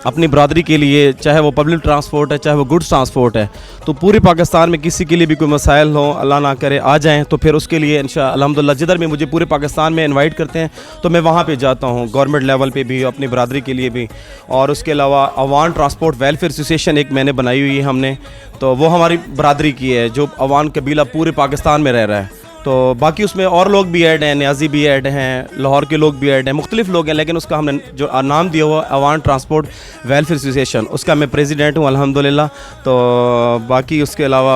अपनी बरादरी के लिए, चाहे वो पब्लिक ट्रांसपोर्ट है, चाहे वो गुड्स ट्रांसपोर्ट है, तो पूरे पाकिस्तान में किसी के लिए भी कोई मसाइल हो, अल्लाह ना करे आ जाएं, तो फिर उसके लिए इंशाअल्लाह अल्हम्दुलिल्लाह जिधर भी मुझे पूरे पाकिस्तान में इनवाइट करते हैं तो मैं वहाँ पे जाता हूँ, गवर्नमेंट लेवल पे भी, अपनी बरादरी के लिए भी। और उसके अलावा अवान ट्रांसपोर्ट वेलफेयर एसोसिएशन एक मैंने बनाई हुई है हमने, तो वो हमारी बरादरी की है, जो अवान कबीला पूरे पाकिस्तान में रह रहा है। तो बाकी उसमें और लोग भी ऐड हैं, न्याजी भी ऐड हैं, लाहौर के लोग भी ऐड हैं, मुख्तलिफ लोग हैं, लेकिन उसका हमने जो नाम दिया हुआ अवान ट्रांसपोर्ट वेलफेयर एसोसिएशन, उसका मैं प्रेसिडेंट हूँ अल्हम्दुलिल्लाह। तो बाकी उसके अलावा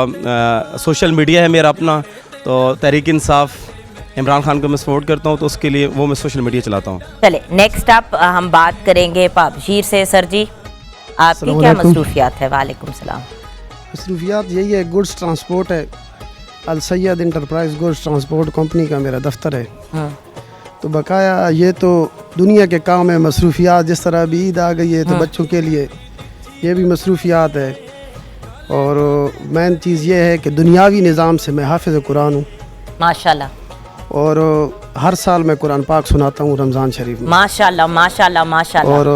सोशल मीडिया है मेरा अपना, तो तहरीक इंसाफ इमरान खान को मैं सपोर्ट करता हूँ, तो उसके लिए वो मैं सोशल मीडिया चलाता हूँ। चले नेक्स्ट अप हम बात करेंगे पाबशीर से। सर जी, आपकी क्या मसरूफियात है? वालेकुम सलाम। मसरूफियात यही है, गुड्स ट्रांसपोर्ट है, Al Syed enterprise goods transport company का मेरा दफ्तर है। तो बकाया ये तो दुनिया के काम है, मसरूफियात जिस तरह अभी ईद आ गई है, तो बच्चों के लिए ये भी मसरूफियात है। और मेन चीज़ ये है कि दुनियावी निज़ाम से मैं हाफिज़ कुरान हूँ माशाल्लाह, और हर साल मैं कुरान पाक सुनाता हूँ रमज़ान शरीफ में। माशाल्लाह माशाल्लाह माशाल्लाह। और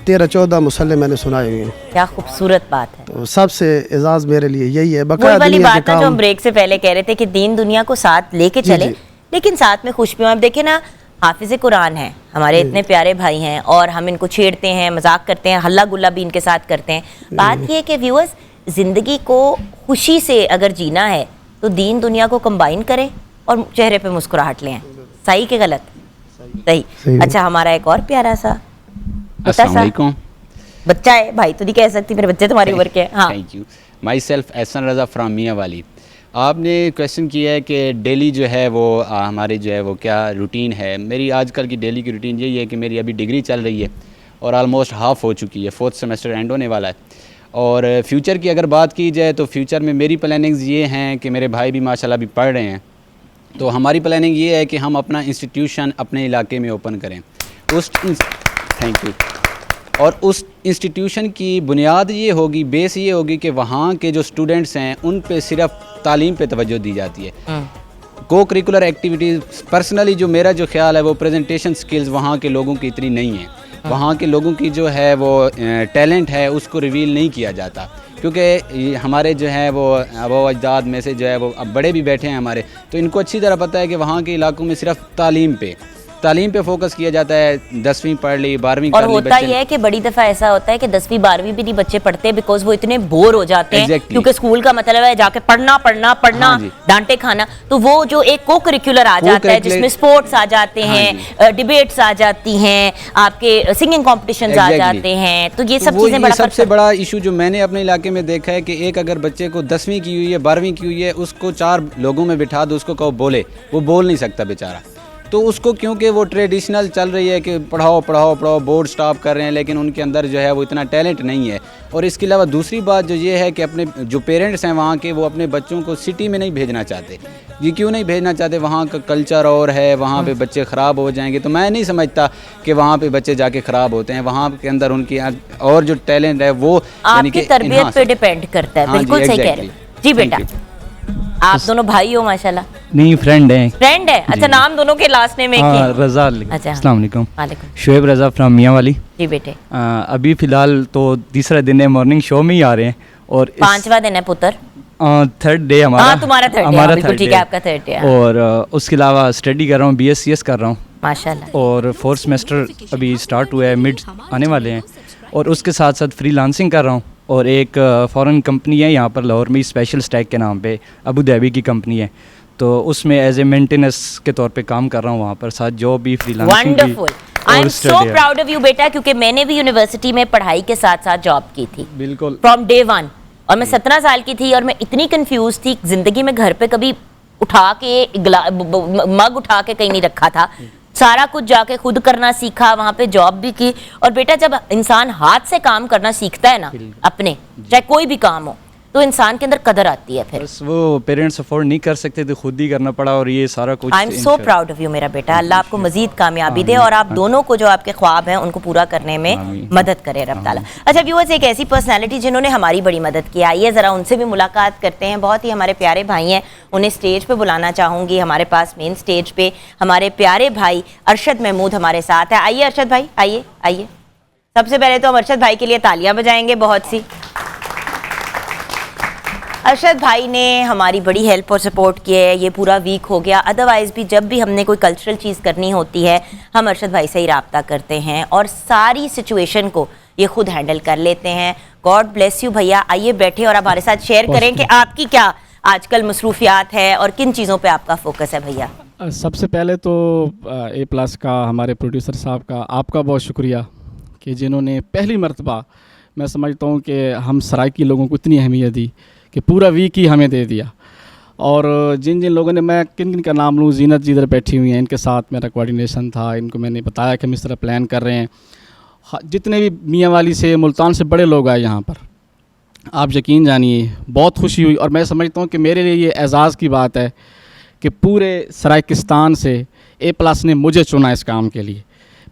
13-14 मुसल्ले मैंने सुनाए हुए हैं। क्या खूबसूरत बात है। तो सबसे एजाज़ मेरे लिए यही है। वही वाली बात है जो हम ब्रेक से पहले कह रहे थे कि दीन दुनिया को साथ लेके चले, लेकिन साथ में खुश भी हो। आप देखें ना, हाफिज़ कुरान है, हमारे इतने प्यारे भाई हैं, और हम इनको छेड़ते हैं, मजाक करते हैं, हल्ला गुल्ला भी इनके साथ करते हैं। बात ये कि व्यूअर्स, ज़िंदगी को खुशी से अगर जीना है तो दीन दुनिया को कंबाइन करें और चेहरे पे मुस्कुराहट लें। सही के गलत? सही। अच्छा, हमारा एक और प्यारा सा बच्चा है, भाई तो नहीं कह सकती, मेरे बच्चे तुम्हारी उम्र के हैं। हाँ, thank you. Myself Ehsan Raza from Mianwali. आपने क्वेश्चन किया है कि डेली जो है वो हमारे जो है वो क्या रूटीन है। मेरी आजकल की डेली की रूटीन यही है कि मेरी अभी डिग्री चल रही है और आलमोस्ट हाफ़ हो चुकी है, 4th सेमेस्टर एंड होने वाला है। और फ्यूचर की अगर बात की जाए तो फ्यूचर में मेरी प्लानिंग्स ये हैं कि मेरे भाई भी माशाल्लाह अभी पढ़ रहे हैं, तो हमारी प्लानिंग ये है कि हम अपना इंस्टीट्यूशन अपने इलाके में ओपन करें। Thank you. और उस इंस्टीट्यूशन की बुनियाद ये होगी, बेस ये होगी कि वहाँ के जो स्टूडेंट्स हैं उन पे सिर्फ तालीम पे तवज्जो दी जाती है। को करिकुलर एक्टिविटीज़, पर्सनली जो मेरा जो ख्याल है वो प्रेजेंटेशन स्किल्स वहाँ के लोगों की इतनी नहीं है। वहाँ के लोगों की जो है वो टैलेंट है उसको रिवील नहीं किया जाता, क्योंकि हमारे जो है वो अजदाद में से जो है वो अब बड़े भी बैठे हैं हमारे, तो इनको अच्छी तरह पता है कि वहाँ के इलाकों में सिर्फ तालीम पे फोकस किया जाता है। 10वीं पढ़ ली, 12वीं और होता ही है कि बड़ी दफ़ा ऐसा होता है कि 10वीं 12वीं भी नहीं बच्चे पढ़ते, बिकॉज वो इतने बोर हो जाते हैं, क्योंकि स्कूल का मतलब है जाके पढ़ना, डांटे खाना। तो वो जो एक को करिकुलर आ जाता है जिसमें स्पोर्ट्स आ जाते हैं, डिबेट्स आ जाती हैं, आपके सिंगिंग कॉम्पिटिशंस आ जाते हैं, तो ये सब चीज़ें सबसे बड़ा इशू जो मैंने अपने इलाके में देखा है कि एक अगर बच्चे को 10वीं की हुई है, 12वीं की हुई है, उसको 4 लोगों में बिठा दो, उसको कहो बोले, वो बोल नहीं सकता बेचारा। तो उसको क्योंकि वो ट्रेडिशनल चल रही है कि पढ़ाओ पढ़ाओ पढ़ाओ, बोर्ड स्टॉप कर रहे हैं, लेकिन उनके अंदर जो है वो इतना टैलेंट नहीं है। और इसके अलावा दूसरी बात जो ये है कि अपने जो पेरेंट्स हैं वहाँ के, वो अपने बच्चों को सिटी में नहीं भेजना चाहते। ये क्यों नहीं भेजना चाहते? वहाँ का कल्चर और है, वहाँ पे बच्चे ख़राब हो जाएंगे। तो मैं नहीं समझता कि वहाँ पे बच्चे जाके ख़राब होते हैं। वहाँ के अंदर उनकी और जो टैलेंट है वो आपकी तरबियत पे डिपेंड करता है। बिल्कुल सही कह रहे हैं जी बेटा। आप दोनों भाई हो माशाल्लाह? नहीं, फ्रेंड हैं। फ्रेंड है? अच्छा, नाम दोनों के लास्ट नेम एक ही? रज़ा। अच्छा, अस्सलाम वालेकुम। वालेकुम। शोएब रज़ा फ्रॉम मियाँ वाली। जी बेटे। अभी फ़िलहाल तो तीसरा दिन है, मॉर्निंग शो में ही आ रहे हैं। और 5वां दिन है पुत्र? थर्ड डे हमारा। तुम्हारा थर्ड डे, बिल्कुल ठीक है, आपका थर्ड डे। और उसके अलावा स्टडी कर रहा हूँ, BScs कर रहा हूँ माशाल्लाह। और 4th सेमेस्टर अभी स्टार्ट हुआ है, मिड आने वाले हैं। और उसके साथ साथ फ्रीलांसिंग कर रहा हूँ। और एक फ़ॉरेन कंपनी है यहाँ पर लाहौर में, स्पेशल स्टैक के नाम पे, अबू धाबी की कंपनी है। तो उसमें एज ए मेंटेनेंस के तौर पे काम कर रहा हूँ वहाँ पर, साथ जॉब भी, फ्रीलांसिंग भी। Wonderful, I am so proud of you बेटा, क्योंकि मैंने भी यूनिवर्सिटी में पढ़ाई के साथ साथ जॉब की थी। बिल्कुल, फ्रॉम डे 1। और मैं 17 साल की थी और मैं इतनी कंफ्यूज थी, जिंदगी में घर पे कभी उठा के मग उठा के कहीं नहीं रखा था। सारा कुछ जाके खुद करना सीखा, वहाँ पे जॉब भी की। और बेटा जब इंसान हाथ से काम करना सीखता है ना अपने, चाहे कोई भी काम हो, तो इंसान के अंदर कदर आती है। फिर बस वो पेरेंट्स अफोर्ड नहीं कर सकते तो खुद ही करना पड़ा, और ये सारा कुछ। I am so proud of you मेरा बेटा। अल्लाह आपको मजीद कामयाबी दे और आप दोनों को जो आपके ख्वाब हैं उनको पूरा करने में मदद करे रब ताला। अच्छा व्यूअर्स, एक ऐसी पर्सनालिटी जिन्होंने हमारी बड़ी मदद की, आइए ज़रा उनसे भी मुलाकात करते हैं। बहुत ही हमारे प्यारे भाई हैं, उन्हें स्टेज पे बुलाना चाहूँगी। हमारे पास मेन स्टेज पे हमारे प्यारे भाई अरशद महमूद हमारे साथ है। आइए अरशद भाई, आइए आइए। सबसे पहले तो हम अरशद भाई के लिए तालियां बजाएंगे बहुत सी। अरशद भाई ने हमारी बड़ी हेल्प और सपोर्ट की है, ये पूरा वीक हो गया। अदरवाइज़ भी जब भी हमने कोई कल्चरल चीज़ करनी होती है, हम अरशद भाई से ही रब्ता करते हैं और सारी सिचुएशन को ये खुद हैंडल कर लेते हैं। गॉड ब्लेस यू भैया। आइए बैठे और हमारे साथ शेयर करें कि आपकी क्या आजकल मसरूफियात है और किन चीज़ों पर आपका फोकस है भैया। सबसे पहले तो A+ का, हमारे प्रोड्यूसर साहब का, आपका बहुत शुक्रिया कि जिन्होंने पहली मरतबा, मैं समझता हूँ कि हम सराइकी लोगों को इतनी अहमियत दी कि पूरा वीक ही हमें दे दिया। और जिन जिन लोगों ने, मैं किन किन का नाम लूँ, जीनत जी इधर बैठी हुई हैं, इनके साथ मेरा कोऑर्डिनेशन था। इनको मैंने बताया कि हम इस तरह प्लान कर रहे हैं। जितने भी मियाँ वाली से, मुल्तान से बड़े लोग आए यहाँ पर, आप यकीन जानिए बहुत खुशी हुई। और मैं समझता हूँ कि मेरे लिए ये एज़ाज़ की बात है कि पूरे सराइकिस्तान से A+ ने मुझे चुना इस काम के लिए।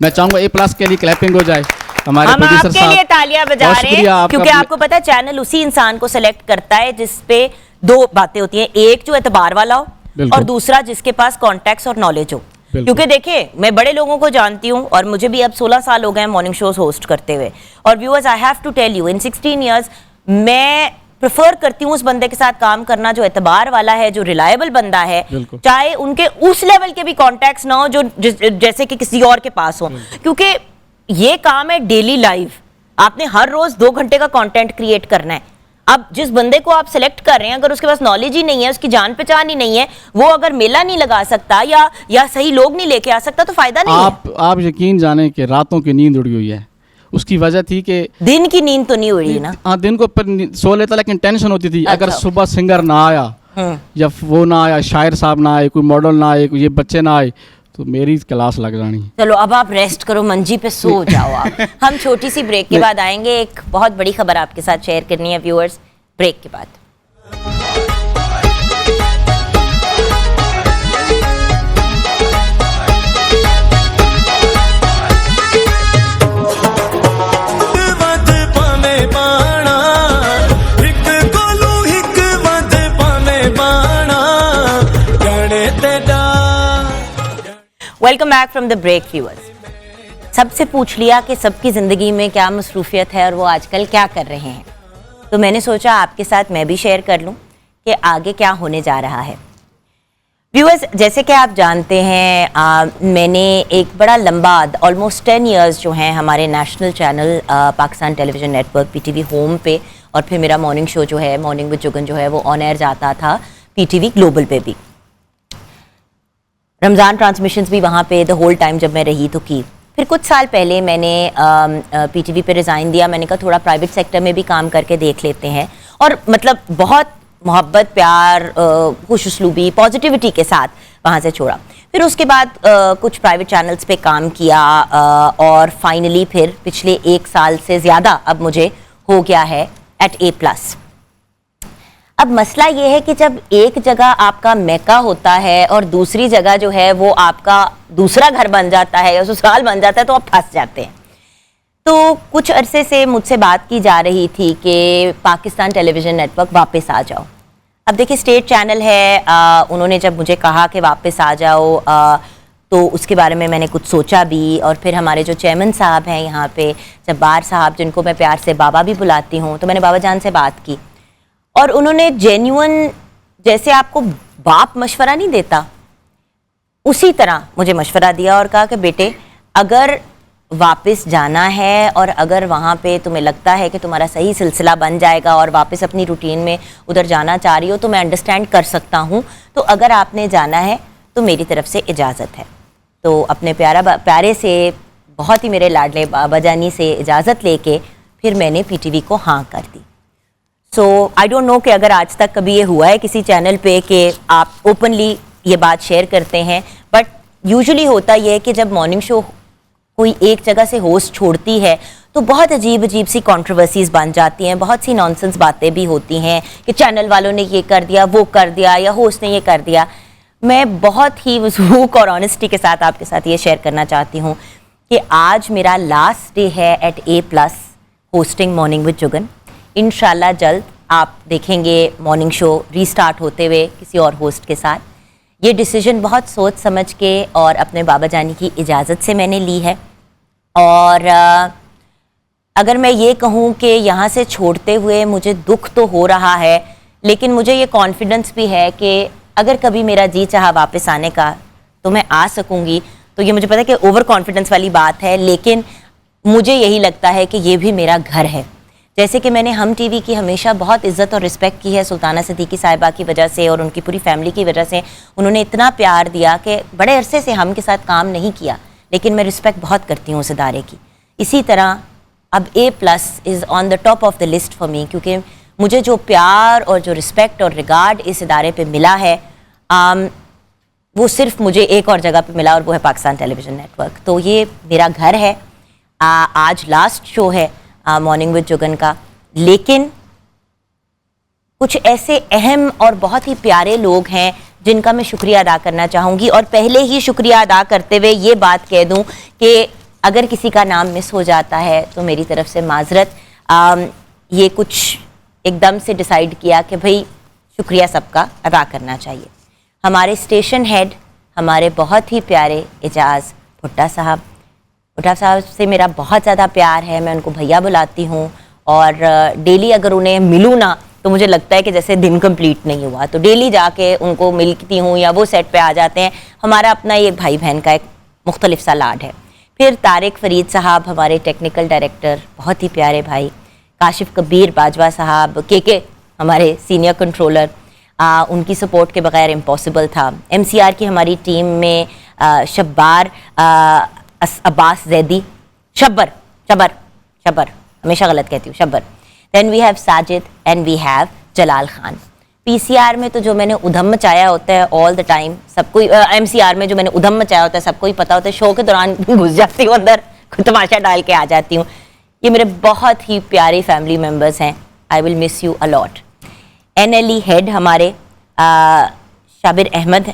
मैं चाहूँगा A+ के लिए क्लैपिंग हो जाए। हमारे हम आपके लिए तालियां बजा रहे हैं, क्योंकि आपको पता है चैनल उसी इंसान को सेलेक्ट करता है जिस पे दो बातें होती हैं, एक जो एतबार वाला हो और दूसरा जिसके पास कॉन्टैक्ट्स और नॉलेज हो। क्योंकि देखिए, मैं बड़े लोगों को जानती हूँ और मुझे भी अब 16 साल हो गए मॉर्निंग शोज होस्ट करते हुए। और viewers, I have to tell you, in 16 years मैं प्रेफर करती हूँ उस बंदे के साथ काम करना जो एतबार वाला है, जो रिलायबल बंदा है, चाहे उनके उस लेवल के भी कॉन्टैक्ट्स ना हो जो जैसे कि किसी और के पास हो। क्योंकि ये काम है डेली लाइफ, आपने हर रोज 2 घंटे का कंटेंट क्रिएट करना है। अब जिस बंदे को आप सिलेक्ट कर रहे हैं, अगर उसके पास नॉलेज ही नहीं है, उसकी जान पहचान ही नहीं है, वो अगर मेला नहीं लगा सकता या सही लोग नहीं लेके आ सकता, तो फायदा नहीं है। आप यकीन जाने कि रातों की नींद उड़ी हुई है। उसकी वजह थी कि दिन की नींद तो नहीं उड़ी ना। हाँ, दिन को सो लेता, लेकिन टेंशन होती थी। अगर सुबह सिंगर ना आया या वो ना आया, शायर साहब ना आए, कोई मॉडल ना आए, ये बच्चे ना आए, तो मेरी क्लास लग जानी। चलो अब आप रेस्ट करो, मंजी पे सो जाओ आप। हम छोटी सी ब्रेक के बाद आएंगे। एक बहुत बड़ी खबर आपके साथ शेयर करनी है व्यूअर्स, ब्रेक के बाद। Welcome back from the break viewers. सबसे पूछ लिया कि सबकी ज़िंदगी में क्या मसरूफियत है और वो आजकल क्या कर रहे हैं, तो मैंने सोचा आपके साथ मैं भी शेयर कर लूं कि आगे क्या होने जा रहा है। व्यूअर्स, जैसे कि आप जानते हैं, मैंने एक बड़ा लंबा, ऑलमोस्ट 10 ईयर्स जो हैं, हमारे national channel Pakistan television network PTV home पे, और फिर मेरा मॉर्निंग शो जो है मॉर्निंग विद जुगन जो है वो ऑन एयर जाता था PTV ग्लोबल पे भी। रमज़ान ट्रांसमिशंस भी वहाँ पे द होल टाइम जब मैं रही तो की। फिर कुछ साल पहले मैंने PTV पे रिज़ाइन दिया। मैंने कहा थोड़ा प्राइवेट सेक्टर में भी काम करके देख लेते हैं, और मतलब बहुत मोहब्बत, प्यार, खुशउस्लूबी, पॉजिटिविटी के साथ वहाँ से छोड़ा। फिर उसके बाद कुछ प्राइवेट चैनल्स पे काम किया और फाइनली फिर पिछले 1 साल से ज़्यादा अब मुझे हो गया है एट A+। अब मसला ये है कि जब एक जगह आपका मैका होता है और दूसरी जगह जो है वो आपका दूसरा घर बन जाता है या ससुराल बन जाता है तो आप फंस जाते हैं। तो कुछ अरसे से मुझसे बात की जा रही थी कि पाकिस्तान टेलीविज़न नेटवर्क वापस आ जाओ। अब देखिए स्टेट चैनल है, उन्होंने जब मुझे कहा कि वापस आ जाओ तो उसके बारे में मैंने कुछ सोचा भी, और फिर हमारे जो चेयरमैन साहब हैं यहाँ पे, जब्बार साहब, जिनको मैं प्यार से बाबा भी बुलाती हूँ, तो मैंने बाबा जान से बात की और उन्होंने जेन्युइन, जैसे आपको बाप मशवरा नहीं देता उसी तरह मुझे मशवरा दिया और कहा कि बेटे अगर वापस जाना है और अगर वहाँ पे तुम्हें लगता है कि तुम्हारा सही सिलसिला बन जाएगा और वापस अपनी रूटीन में उधर जाना चाह रही हो तो मैं अंडरस्टैंड कर सकता हूँ, तो अगर आपने जाना है तो मेरी तरफ से इजाज़त है। तो अपने प्यारे से, बहुत ही मेरे लाडले बाबा जानी से इजाज़त लेके फिर मैंने PTV को हाँ कर दी। सो आई डोंट नो कि अगर आज तक कभी ये हुआ है किसी चैनल पे कि आप ओपनली ये बात शेयर करते हैं, बट यूजुअली होता ये है कि जब मॉर्निंग शो कोई एक जगह से होस्ट छोड़ती है तो बहुत अजीब अजीब सी कंट्रोवर्सीज बन जाती हैं, बहुत सी नॉनसेंस बातें भी होती हैं कि चैनल वालों ने ये कर दिया, वो कर दिया, या होस्ट ने ये कर दिया। मैं बहुत ही वसूख और ऑनेस्टी के साथ आपके साथ ये शेयर करना चाहती हूँ कि आज मेरा लास्ट डे है at A+ hosting morning with Jugan. इंशाल्लाह जल्द आप देखेंगे मॉर्निंग शो रीस्टार्ट होते हुए किसी और होस्ट के साथ। ये डिसीजन बहुत सोच समझ के और अपने बाबा जानी की इजाज़त से मैंने ली है। और अगर मैं ये कहूँ कि यहाँ से छोड़ते हुए मुझे दुख तो हो रहा है, लेकिन मुझे ये कॉन्फिडेंस भी है कि अगर कभी मेरा जी चाहा वापस आने का तो मैं आ सकूँगी। तो ये मुझे पता है कि ओवर कॉन्फिडेंस वाली बात है, लेकिन मुझे यही लगता है कि ये भी मेरा घर है। जैसे कि मैंने हम TV की हमेशा बहुत इज़्ज़त और रिस्पेक्ट की है सुल्ताना सिद्दीकी साहिबा की वजह से और उनकी पूरी फैमिली की वजह से। उन्होंने इतना प्यार दिया कि बड़े अरसे से हम के साथ काम नहीं किया, लेकिन मैं रिस्पेक्ट बहुत करती हूँ उस इदारे की। इसी तरह अब A+ is on the top of the list for me, क्योंकि मुझे जो प्यार और जो रिस्पेक्ट और रिगार्ड इस इदारे पे मिला है वो सिर्फ मुझे एक और जगह पे मिला और वो है पाकिस्तान टेलीविज़न नेटवर्क। तो ये मेरा घर है। आज लास्ट शो है मॉर्निंग विद जुगन का, लेकिन कुछ ऐसे अहम और बहुत ही प्यारे लोग हैं जिनका मैं शुक्रिया अदा करना चाहूँगी। और पहले ही शुक्रिया अदा करते हुए ये बात कह दूँ कि अगर किसी का नाम मिस हो जाता है तो मेरी तरफ से माजरत। ये कुछ एकदम से डिसाइड किया कि भाई शुक्रिया सबका अदा करना चाहिए। हमारे स्टेशन हेड, हमारे बहुत ही प्यारे एजाज़ भुट्टा साहब, भुट्टा साहब से मेरा बहुत ज़्यादा प्यार है, मैं उनको भैया बुलाती हूँ और डेली अगर उन्हें मिलूँ ना तो मुझे लगता है कि जैसे दिन कंप्लीट नहीं हुआ। तो डेली जाके उनको मिलती हूँ या वो सेट पे आ जाते हैं। हमारा अपना ये भाई बहन का एक मुख्तलिफ सा लाड है। फिर तारिक फरीद साहब, हमारे टेक्निकल डायरेक्टर, बहुत ही प्यारे भाई। काशिफ कबीर बाजवा साहब, के हमारे सीनियर कंट्रोलर, उनकी सपोर्ट के बगैर इम्पॉसिबल था। MCR की हमारी टीम में शब्बार, अब्बास जैदी, शब्बर हमेशा गलत कहती हूँ, Shabbar. Then we have Sajid and we have Jalal Khan. PCR में तो जो मैंने उधम मचाया होता है ऑल द टाइम, सबको MCR में जो मैंने उधम मचाया होता है सबको ही पता होता है। शो के दौरान घुस जाती हूँ अंदर, तमाशा डाल के आ जाती हूँ। ये मेरे बहुत ही प्यारे फैमिली मेम्बर्स हैं। I will miss you a lot. NLE head हमारे शबीर अहमद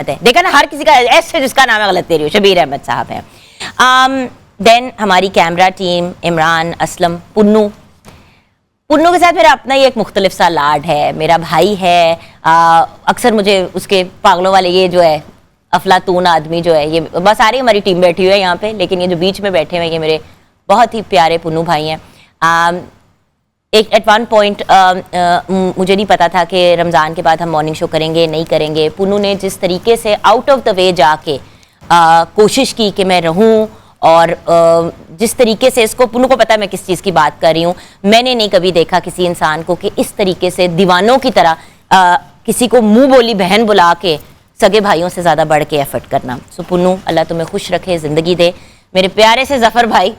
है। देखा ना, हर किसी का ऐसे जिसका नाम है गलत दे रही हूँ, शबीर अहमद साहब हैं। देन हमारी कैमरा टीम, इमरान, असलम, पुन्नू के साथ मेरा अपना ही एक मुख्तलिफ सा लाड है। मेरा भाई है, अक्सर मुझे उसके पागलों वाले ये जो है अफलातून आदमी जो है, ये बस सारी हमारी टीम बैठी हुई है यहाँ पे, लेकिन ये जो बीच में बैठे हुए ये मेरे बहुत ही प्यारे पुन्नू भाई हैं। एक एट वन पॉइंट मुझे नहीं पता था कि रमज़ान के बाद हम मॉर्निंग शो करेंगे नहीं करेंगे। पुन्नू ने जिस तरीके से आउट ऑफ द वे जाके कोशिश की कि मैं रहूं, और जिस तरीके से इसको, पुन्नू को पता है मैं किस चीज़ की बात कर रही हूँ। मैंने नहीं कभी देखा किसी इंसान को कि इस तरीके से दीवानों की तरह किसी को मुंह बोली बहन बुला के सगे भाइयों से ज़्यादा बढ़ के एफर्ट करना। सो पुन्नू, अल्लाह तुम्हें खुश रखे, ज़िंदगी दे। मेरे प्यारे से जफ़र भाई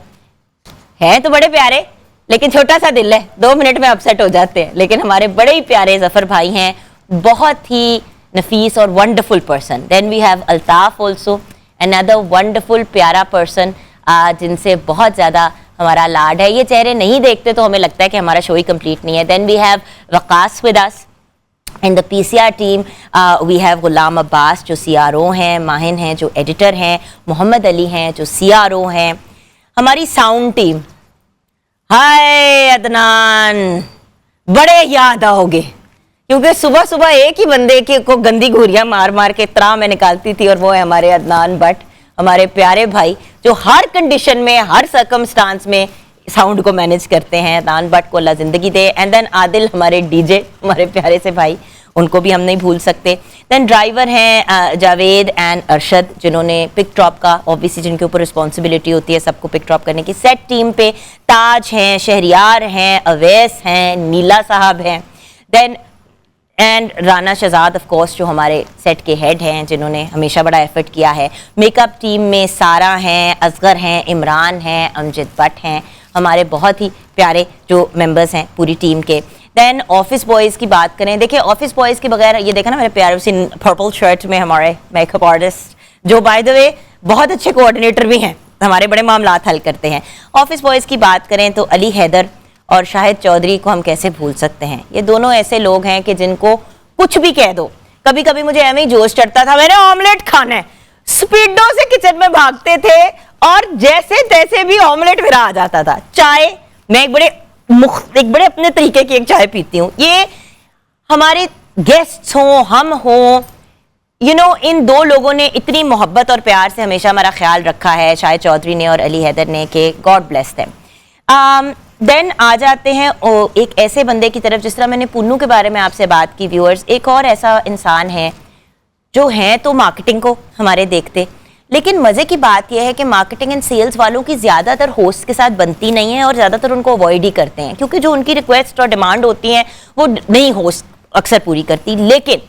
हैं तो बड़े प्यारे, लेकिन छोटा सा दिल है, 2 मिनट में अपसेट हो जाते हैं, लेकिन हमारे बड़े ही प्यारे जफ़र भाई हैं। बहुत ही नफीस और wonderful person. Then we have Altaf also, another wonderful प्यारा पर्सन जिनसे बहुत ज़्यादा हमारा लाड है. ये चेहरे नहीं देखते तो हमें लगता है कि हमारा शो ही कंप्लीट नहीं है. Then we have Waqas with us. In the PCR team we have Ghulam Abbas जो CRO हैं, माहिन हैं जो एडिटर हैं, मोहम्मद अली हैं जो CRO हैं. हमारी साउंड टीम, हाय अदनान, बड़े याद आओगे क्योंकि सुबह सुबह एक ही बंदे के को गंदी घूरियाँ मार मार के त्राह में निकालती थी, और वो है हमारे अदनान भट्ट, हमारे प्यारे भाई जो हर कंडीशन में, हर सर्कमस्टांस में साउंड को मैनेज करते हैं. अदनान भट्ट को अल्लाह ज़िंदगी दे. एंड देन आदिल, हमारे DJ, हमारे प्यारे से भाई, उनको भी हम नहीं भूल सकते. देन ड्राइवर हैं जावेद एंड अरशद, जिन्होंने पिक ड्रॉप का, ऑब्वियसली जिनके ऊपर रिस्पॉन्सिबिलिटी होती है सबको पिक ड्रॉप करने की. सेट टीम पे ताज हैं, शहरियार हैं, अवैस हैं, नीला साहब हैं. Then and Rana Shahzad of course जो हमारे सेट के हेड हैं, जिन्होंने हमेशा बड़ा एफर्ट किया है. मेकअप टीम में सारा हैं, असगर हैं, इमरान हैं, अमजद भट्ट हैं, हमारे बहुत ही प्यारे जो मेंबर्स हैं पूरी टीम के. देन ऑफिस बॉयज़ की बात करें, देखिए ऑफिस बॉयज़ के बगैर, ये देखा ना मेरे प्यारे सी पर्पल शर्ट में हमारे मेकअप आर्टिस्ट जो बाय द वे बहुत अच्छे कोऑर्डिनेटर भी हैं, हमारे बड़े मामलात हल करते हैं. ऑफिस बॉयज़ की बात करें तो अली हैदर और शाहिद चौधरी को हम कैसे भूल सकते हैं. ये दोनों ऐसे लोग हैं कि जिनको कुछ भी कह दो, कभी कभी मुझे ऐसे ही जोश चढ़ता था, मैंने ऑमलेट खाना है, स्पीडो से किचन में भागते थे और जैसे तैसे भी ऑमलेट मेरा आ जाता था. चाय, मैं एक बड़े अपने तरीके की एक चाय पीती हूँ. ये हमारे गेस्ट्स हों, हम हों, इन दो लोगों ने इतनी मोहब्बत और प्यार से हमेशा हमारा ख्याल रखा है, शाहिद चौधरी ने और अली हैदर ने, कि गॉड ब्लेस देम. देन आ जाते हैं एक ऐसे बंदे की तरफ, जिस तरह मैंने पुन्नू के बारे में आपसे बात की व्यूअर्स, एक और ऐसा इंसान है जो हैं तो मार्केटिंग को हमारे देखते, लेकिन मज़े की बात यह है कि मार्केटिंग एंड सेल्स वालों की ज़्यादातर होस्ट के साथ बनती नहीं है और ज़्यादातर उनको अवॉइड ही करते हैं, क्योंकि जो उनकी रिक्वेस्ट और डिमांड होती हैं वो नहीं होस्ट अक्सर पूरी करती. लेकिन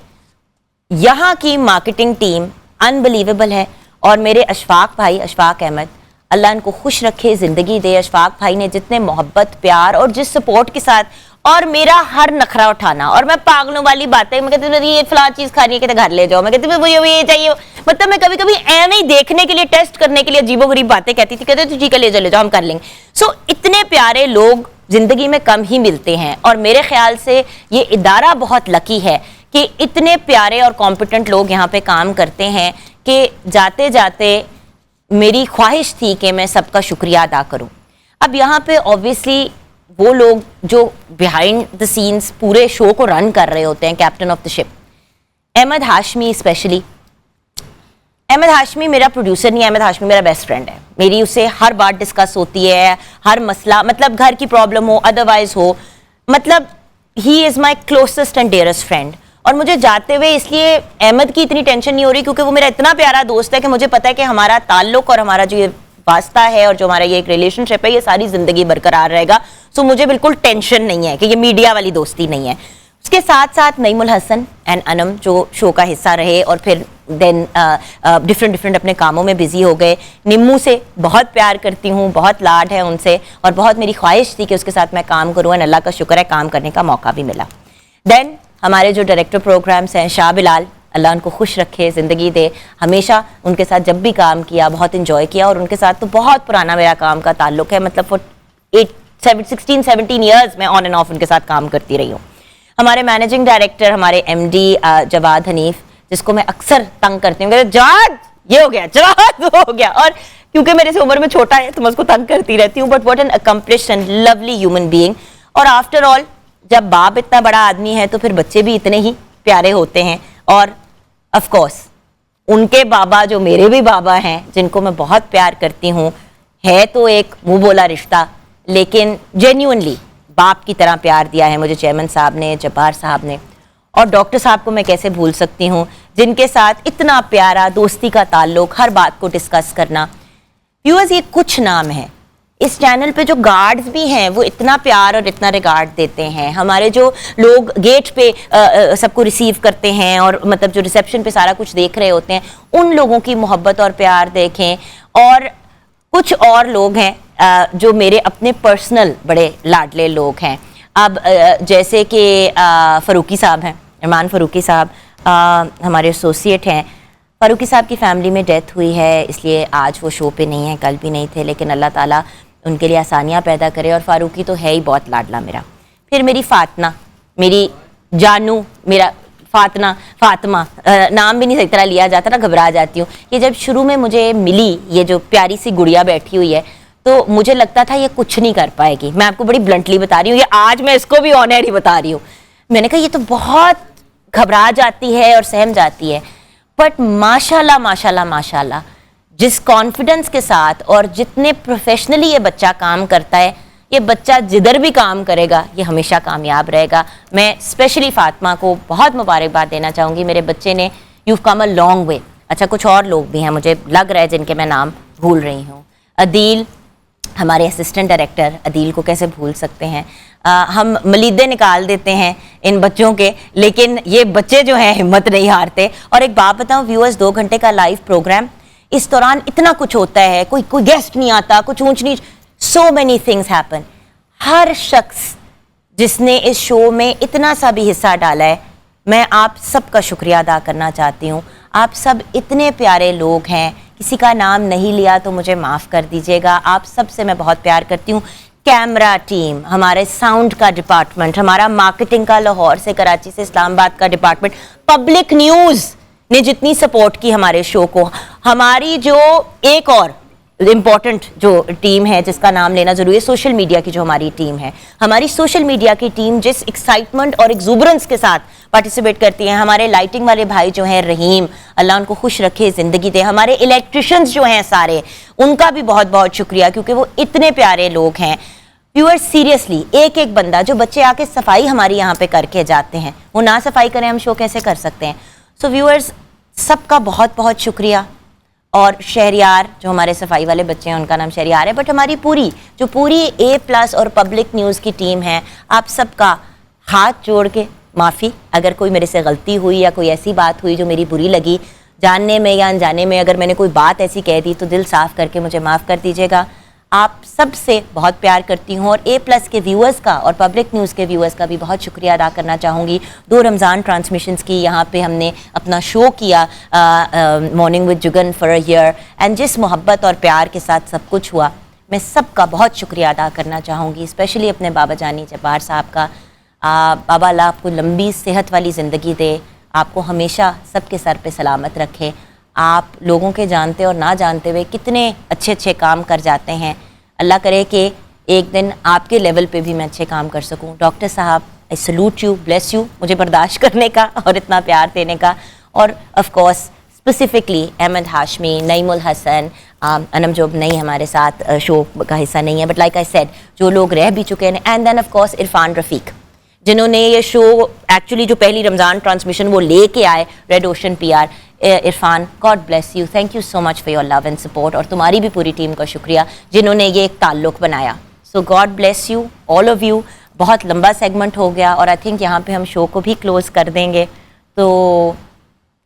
यहाँ की मार्केटिंग टीम अनबिलीवेबल है. और मेरे अशफाक भाई, अशफाक अहमद, अल्लाह इनको खुश रखे, ज़िंदगी दे. अशफाक भाई ने जितने मोहब्बत, प्यार और जिस सपोर्ट के साथ, और मेरा हर नखरा उठाना, और मैं पागलों वाली बातें, मैं कहती हूँ ये फलां चीज़ खानी है, कहते घर ले जाओ, मैं कहती हूँ ये चाहिए, मतलब मैं कभी कभी ऐसे ही देखने के लिए, टेस्ट करने के लिए अजीबोगरीब बातें कहती थी, कहते ठीक है ले जाओ हम कर लेंगे. सो इतने प्यारे लोग ज़िंदगी में कम ही मिलते हैं, और मेरे ख्याल से ये इदारा बहुत लकी है कि इतने प्यारे और कॉम्पिटेंट लोग यहाँ पे काम करते हैं कि जाते जाते मेरी ख्वाहिश थी कि मैं सबका शुक्रिया अदा करूं. अब यहाँ पे ऑब्वियसली वो लोग जो बिहाइंड द सीन्स पूरे शो को रन कर रहे होते हैं, captain of the ship Ahmed Hashmi specially. Ahmed Hashmi मेरा प्रोड्यूसर नहीं है, अहमद हाशमी मेरा बेस्ट फ्रेंड है. मेरी उससे हर बात डिस्कस होती है, हर मसला, मतलब घर की प्रॉब्लम हो, अदरवाइज हो, मतलब he is my closest and dearest friend. और मुझे जाते हुए इसलिए अहमद की इतनी टेंशन नहीं हो रही क्योंकि वो मेरा इतना प्यारा दोस्त है कि मुझे पता है कि हमारा ताल्लुक और हमारा जो ये वास्ता है और जो हमारा ये एक रिलेशनशिप है ये सारी ज़िंदगी बरकरार रहेगा. सो मुझे बिल्कुल टेंशन नहीं है कि ये मीडिया वाली दोस्ती नहीं है. उसके साथ साथ नईमुल हसन एंड अनम जो शो का हिस्सा रहे और फिर देन डिफरेंट अपने कामों में बिजी हो गए. निम्मू से बहुत प्यार करती हूँ, बहुत लाड है उनसे, और बहुत मेरी ख्वाहिश थी कि उसके साथ मैं काम करूँ, एंड अल्लाह का शुक्र है काम करने का मौका भी मिला. देन हमारे जो डायरेक्टर प्रोग्राम्स हैं, शाह बिलाल, अल्लाह उनको खुश रखे, ज़िंदगी दे. हमेशा उनके साथ जब भी काम किया बहुत इन्जॉय किया, और उनके साथ तो बहुत पुराना मेरा काम का ताल्लुक है, मतलब फॉर 16-17 ईयर्स मैं ऑन एंड ऑफ उनके साथ काम करती रही हूँ. हमारे मैनेजिंग डायरेक्टर, हमारे MD जवाद हनीफ, जिसको मैं अक्सर तंग करती हूँ, जवाद ये हो गया, जवाद वो हो गया, और क्योंकि मेरे से उम्र में छोटा है तो मैं उसको तंग करती रहती हूँ. But what an accomplished and lovely human being. और आफ्टर ऑल जब बाप इतना बड़ा आदमी है तो फिर बच्चे भी इतने ही प्यारे होते हैं. और ऑफ कोर्स उनके बाबा जो मेरे भी बाबा हैं, जिनको मैं बहुत प्यार करती हूँ, है तो एक मुंह बोला रिश्ता, लेकिन जेन्युइनली बाप की तरह प्यार दिया है मुझे चेयरमैन साहब ने, जब्बार साहब ने. और डॉक्टर साहब को मैं कैसे भूल सकती हूँ, जिनके साथ इतना प्यारा दोस्ती का ताल्लुक, हर बात को डिस्कस करना. व्यूअर्स, ये कुछ नाम है. इस चैनल पे जो गार्ड्स भी हैं वो इतना प्यार और इतना रिगार्ड देते हैं. हमारे जो लोग गेट पे सबको रिसीव करते हैं और मतलब जो रिसेप्शन पे सारा कुछ देख रहे होते हैं, उन लोगों की मोहब्बत और प्यार देखें. और कुछ और लोग हैं जो मेरे अपने पर्सनल बड़े लाडले लोग हैं. अब जैसे कि फ़रूकी साहब हैं, इरमान फ़रूकी साहब, हमारे एसोसिएट हैं। फ़ारूकी साहब की फैमिली में डेथ हुई है, इसलिए आज वो शो पे नहीं है, कल भी नहीं थे, लेकिन अल्लाह ताला उनके लिए आसानियाँ पैदा करे। और फ़ारूकी तो है ही बहुत लाडला मेरा। फिर मेरी फातना, मेरी जानू, मेरा फातिमा नाम भी नहीं सही तरह लिया जाता ना, घबरा जाती हूँ। ये जब शुरू में मुझे मिली, ये जो प्यारी सी गुड़िया बैठी हुई है, तो मुझे लगता था ये कुछ नहीं कर पाएगी। मैं आपको बड़ी ब्लंटली बता रही हूँ, ये आज मैं इसको भी ऑनर ही बता रही हूँ। मैंने कहा ये तो बहुत घबरा जाती है और सहम जाती है, बट माशाल्लाह माशाल्लाह माशाल्लाह जिस कॉन्फिडेंस के साथ और जितने प्रोफेशनली ये बच्चा काम करता है, ये बच्चा जिधर भी काम करेगा ये हमेशा कामयाब रहेगा। मैं स्पेशली फातिमा को बहुत मुबारकबाद देना चाहूँगी। मेरे बच्चे ने you come a long way. अच्छा, कुछ और लोग भी हैं मुझे लग रहा है जिनके मैं नाम भूल रही हूँ। अदील, हमारे असिस्टेंट डायरेक्टर, अदील को कैसे भूल सकते हैं। हम मलीदे निकाल देते हैं इन बच्चों के, लेकिन ये बच्चे जो हैं हिम्मत नहीं हारते। और एक बात बताऊं व्यूअर्स, 2 घंटे का लाइव प्रोग्राम, इस दौरान इतना कुछ होता है, कोई गेस्ट नहीं आता, कुछ ऊंच नीच, सो मैनी थिंग्स हैपन। हर शख्स जिसने इस शो में इतना सा भी हिस्सा डाला है, मैं आप सबका शुक्रिया अदा करना चाहती हूँ। आप सब इतने प्यारे लोग हैं, किसी का नाम नहीं लिया तो मुझे माफ़ कर दीजिएगा। आप सब से मैं बहुत प्यार करती हूँ। कैमरा टीम, हमारे साउंड का डिपार्टमेंट, हमारा मार्केटिंग का लाहौर से, कराची से, इस्लामाबाद का डिपार्टमेंट, पब्लिक न्यूज़ ने जितनी सपोर्ट की हमारे शो को, हमारी जो एक और इम्पॉर्टेंट जो टीम है जिसका नाम लेना ज़रूरी है, सोशल मीडिया की जो हमारी टीम है, हमारी सोशल मीडिया की टीम जिस एक्साइटमेंट और एक्सूबरेंस के साथ पार्टिसिपेट करती हैं, हमारे लाइटिंग वाले भाई जो हैं रहीम, अल्लाह उनको खुश रखे, ज़िंदगी दे, हमारे इलेक्ट्रिशियंस जो हैं सारे, उनका भी बहुत बहुत शुक्रिया, क्योंकि वो इतने प्यारे लोग हैं। व्यूअर्स, सीरियसली एक एक बंदा, जो बच्चे आके सफाई हमारी यहाँ पे करके जाते हैं, वो ना सफाई करें, हम शो कैसे कर सकते हैं। सो व्यूअर्स, सबका बहुत बहुत शुक्रिया। और शहरियार, जो हमारे सफाई वाले बच्चे हैं, उनका नाम शहरियार है, बट हमारी पूरी A+ और पब्लिक न्यूज़ की टीम है, आप सबका हाथ जोड़ के माफ़ी, अगर कोई मेरे से गलती हुई या कोई ऐसी बात हुई जो मेरी बुरी लगी, जानने में या अनजाने में, अगर मैंने कोई बात ऐसी कह दी तो दिल साफ़ करके मुझे माफ़ कर दीजिएगा। आप सब से बहुत प्यार करती हूँ। और A+ के व्यूअर्स का और पब्लिक न्यूज़ के व्यूअर्स का भी बहुत शुक्रिया अदा करना चाहूँगी। 2 रमज़ान ट्रांसमिशंस की यहाँ पे हमने अपना शो किया, morning with Jugan for a year, and जिस मोहब्बत और प्यार के साथ सब कुछ हुआ, मैं सबका बहुत शुक्रिया अदा करना चाहूँगी, स्पेशली अपने बाबा जानी जब्बार साहब का। बाबा अल्लाह आपको लंबी सेहत वाली ज़िंदगी दे, आपको हमेशा सबके सर पे सलामत रखे। आप लोगों के जानते और ना जानते हुए कितने अच्छे अच्छे काम कर जाते हैं। अल्लाह करे कि एक दिन आपके लेवल पे भी मैं अच्छे काम कर सकूं। डॉक्टर साहब, I salute you, bless you, मुझे बर्दाश्त करने का और इतना प्यार देने का। और of course specifically Ahmed Hashmi, Naeemul Hasan, Anam जो नहीं हमारे साथ शो का हिस्सा नहीं है, बट लाइक आई सेड, जो लोग रह भी चुके हैं, and then of course Irfan Rafiq, जिन्होंने ये शो एक्चुअली जो पहली रमज़ान ट्रांसमिशन वो लेके आए, red ocean PR। Irfan, God bless you, thank you so much for your love and support. और तुम्हारी भी पूरी टीम का शुक्रिया जिन्होंने ये एक ताल्लुक़ बनाया। So God bless you all of you. बहुत लंबा सेगमेंट हो गया और आई थिंक यहाँ पे हम शो को भी क्लोज़ कर देंगे, तो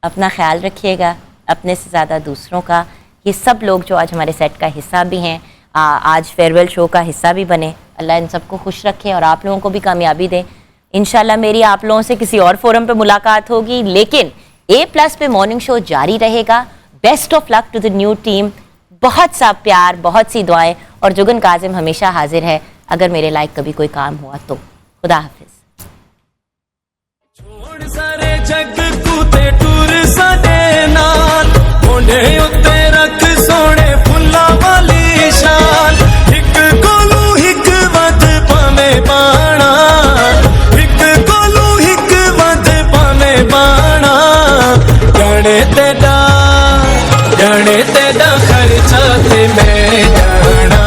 अपना ख्याल रखिएगा, अपने से ज़्यादा दूसरों का। ये सब लोग जो आज हमारे सेट का हिस्सा भी हैं, आज फेयरवेल शो का हिस्सा भी बने, अल्लाह इन सबको खुश रखे और आप लोगों को भी कामयाबी दे। इंशाल्लाह मेरी आप लोगों से किसी और फोरम पे मुलाकात होगी, लेकिन A+ पे मॉर्निंग शो जारी रहेगा। Best of luck to the new team. बहुत सा प्यार, बहुत सी दुआएं, और जुगन काजिम हमेशा हाजिर है अगर मेरे लायक कभी कोई काम हुआ तो। खुदा हाफिज। सारे जग कूते टूर साडे नाल, मोंढे उत्ते रख सोने फुल्ला वाली शान, हिक कोलू हिक वध पावे बाणा, हिक कोलू हिक वध पावे बाणा, जाने तेरा खर्चा ते मैं जाना,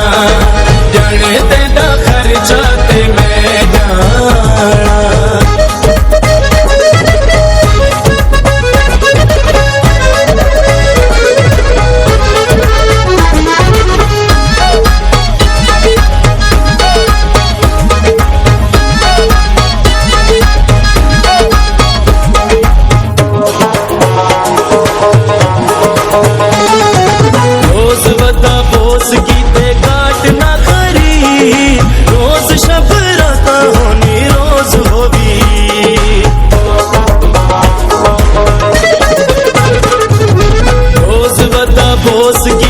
जाने तेरा खर्चा ते मैं जाना। दोस्त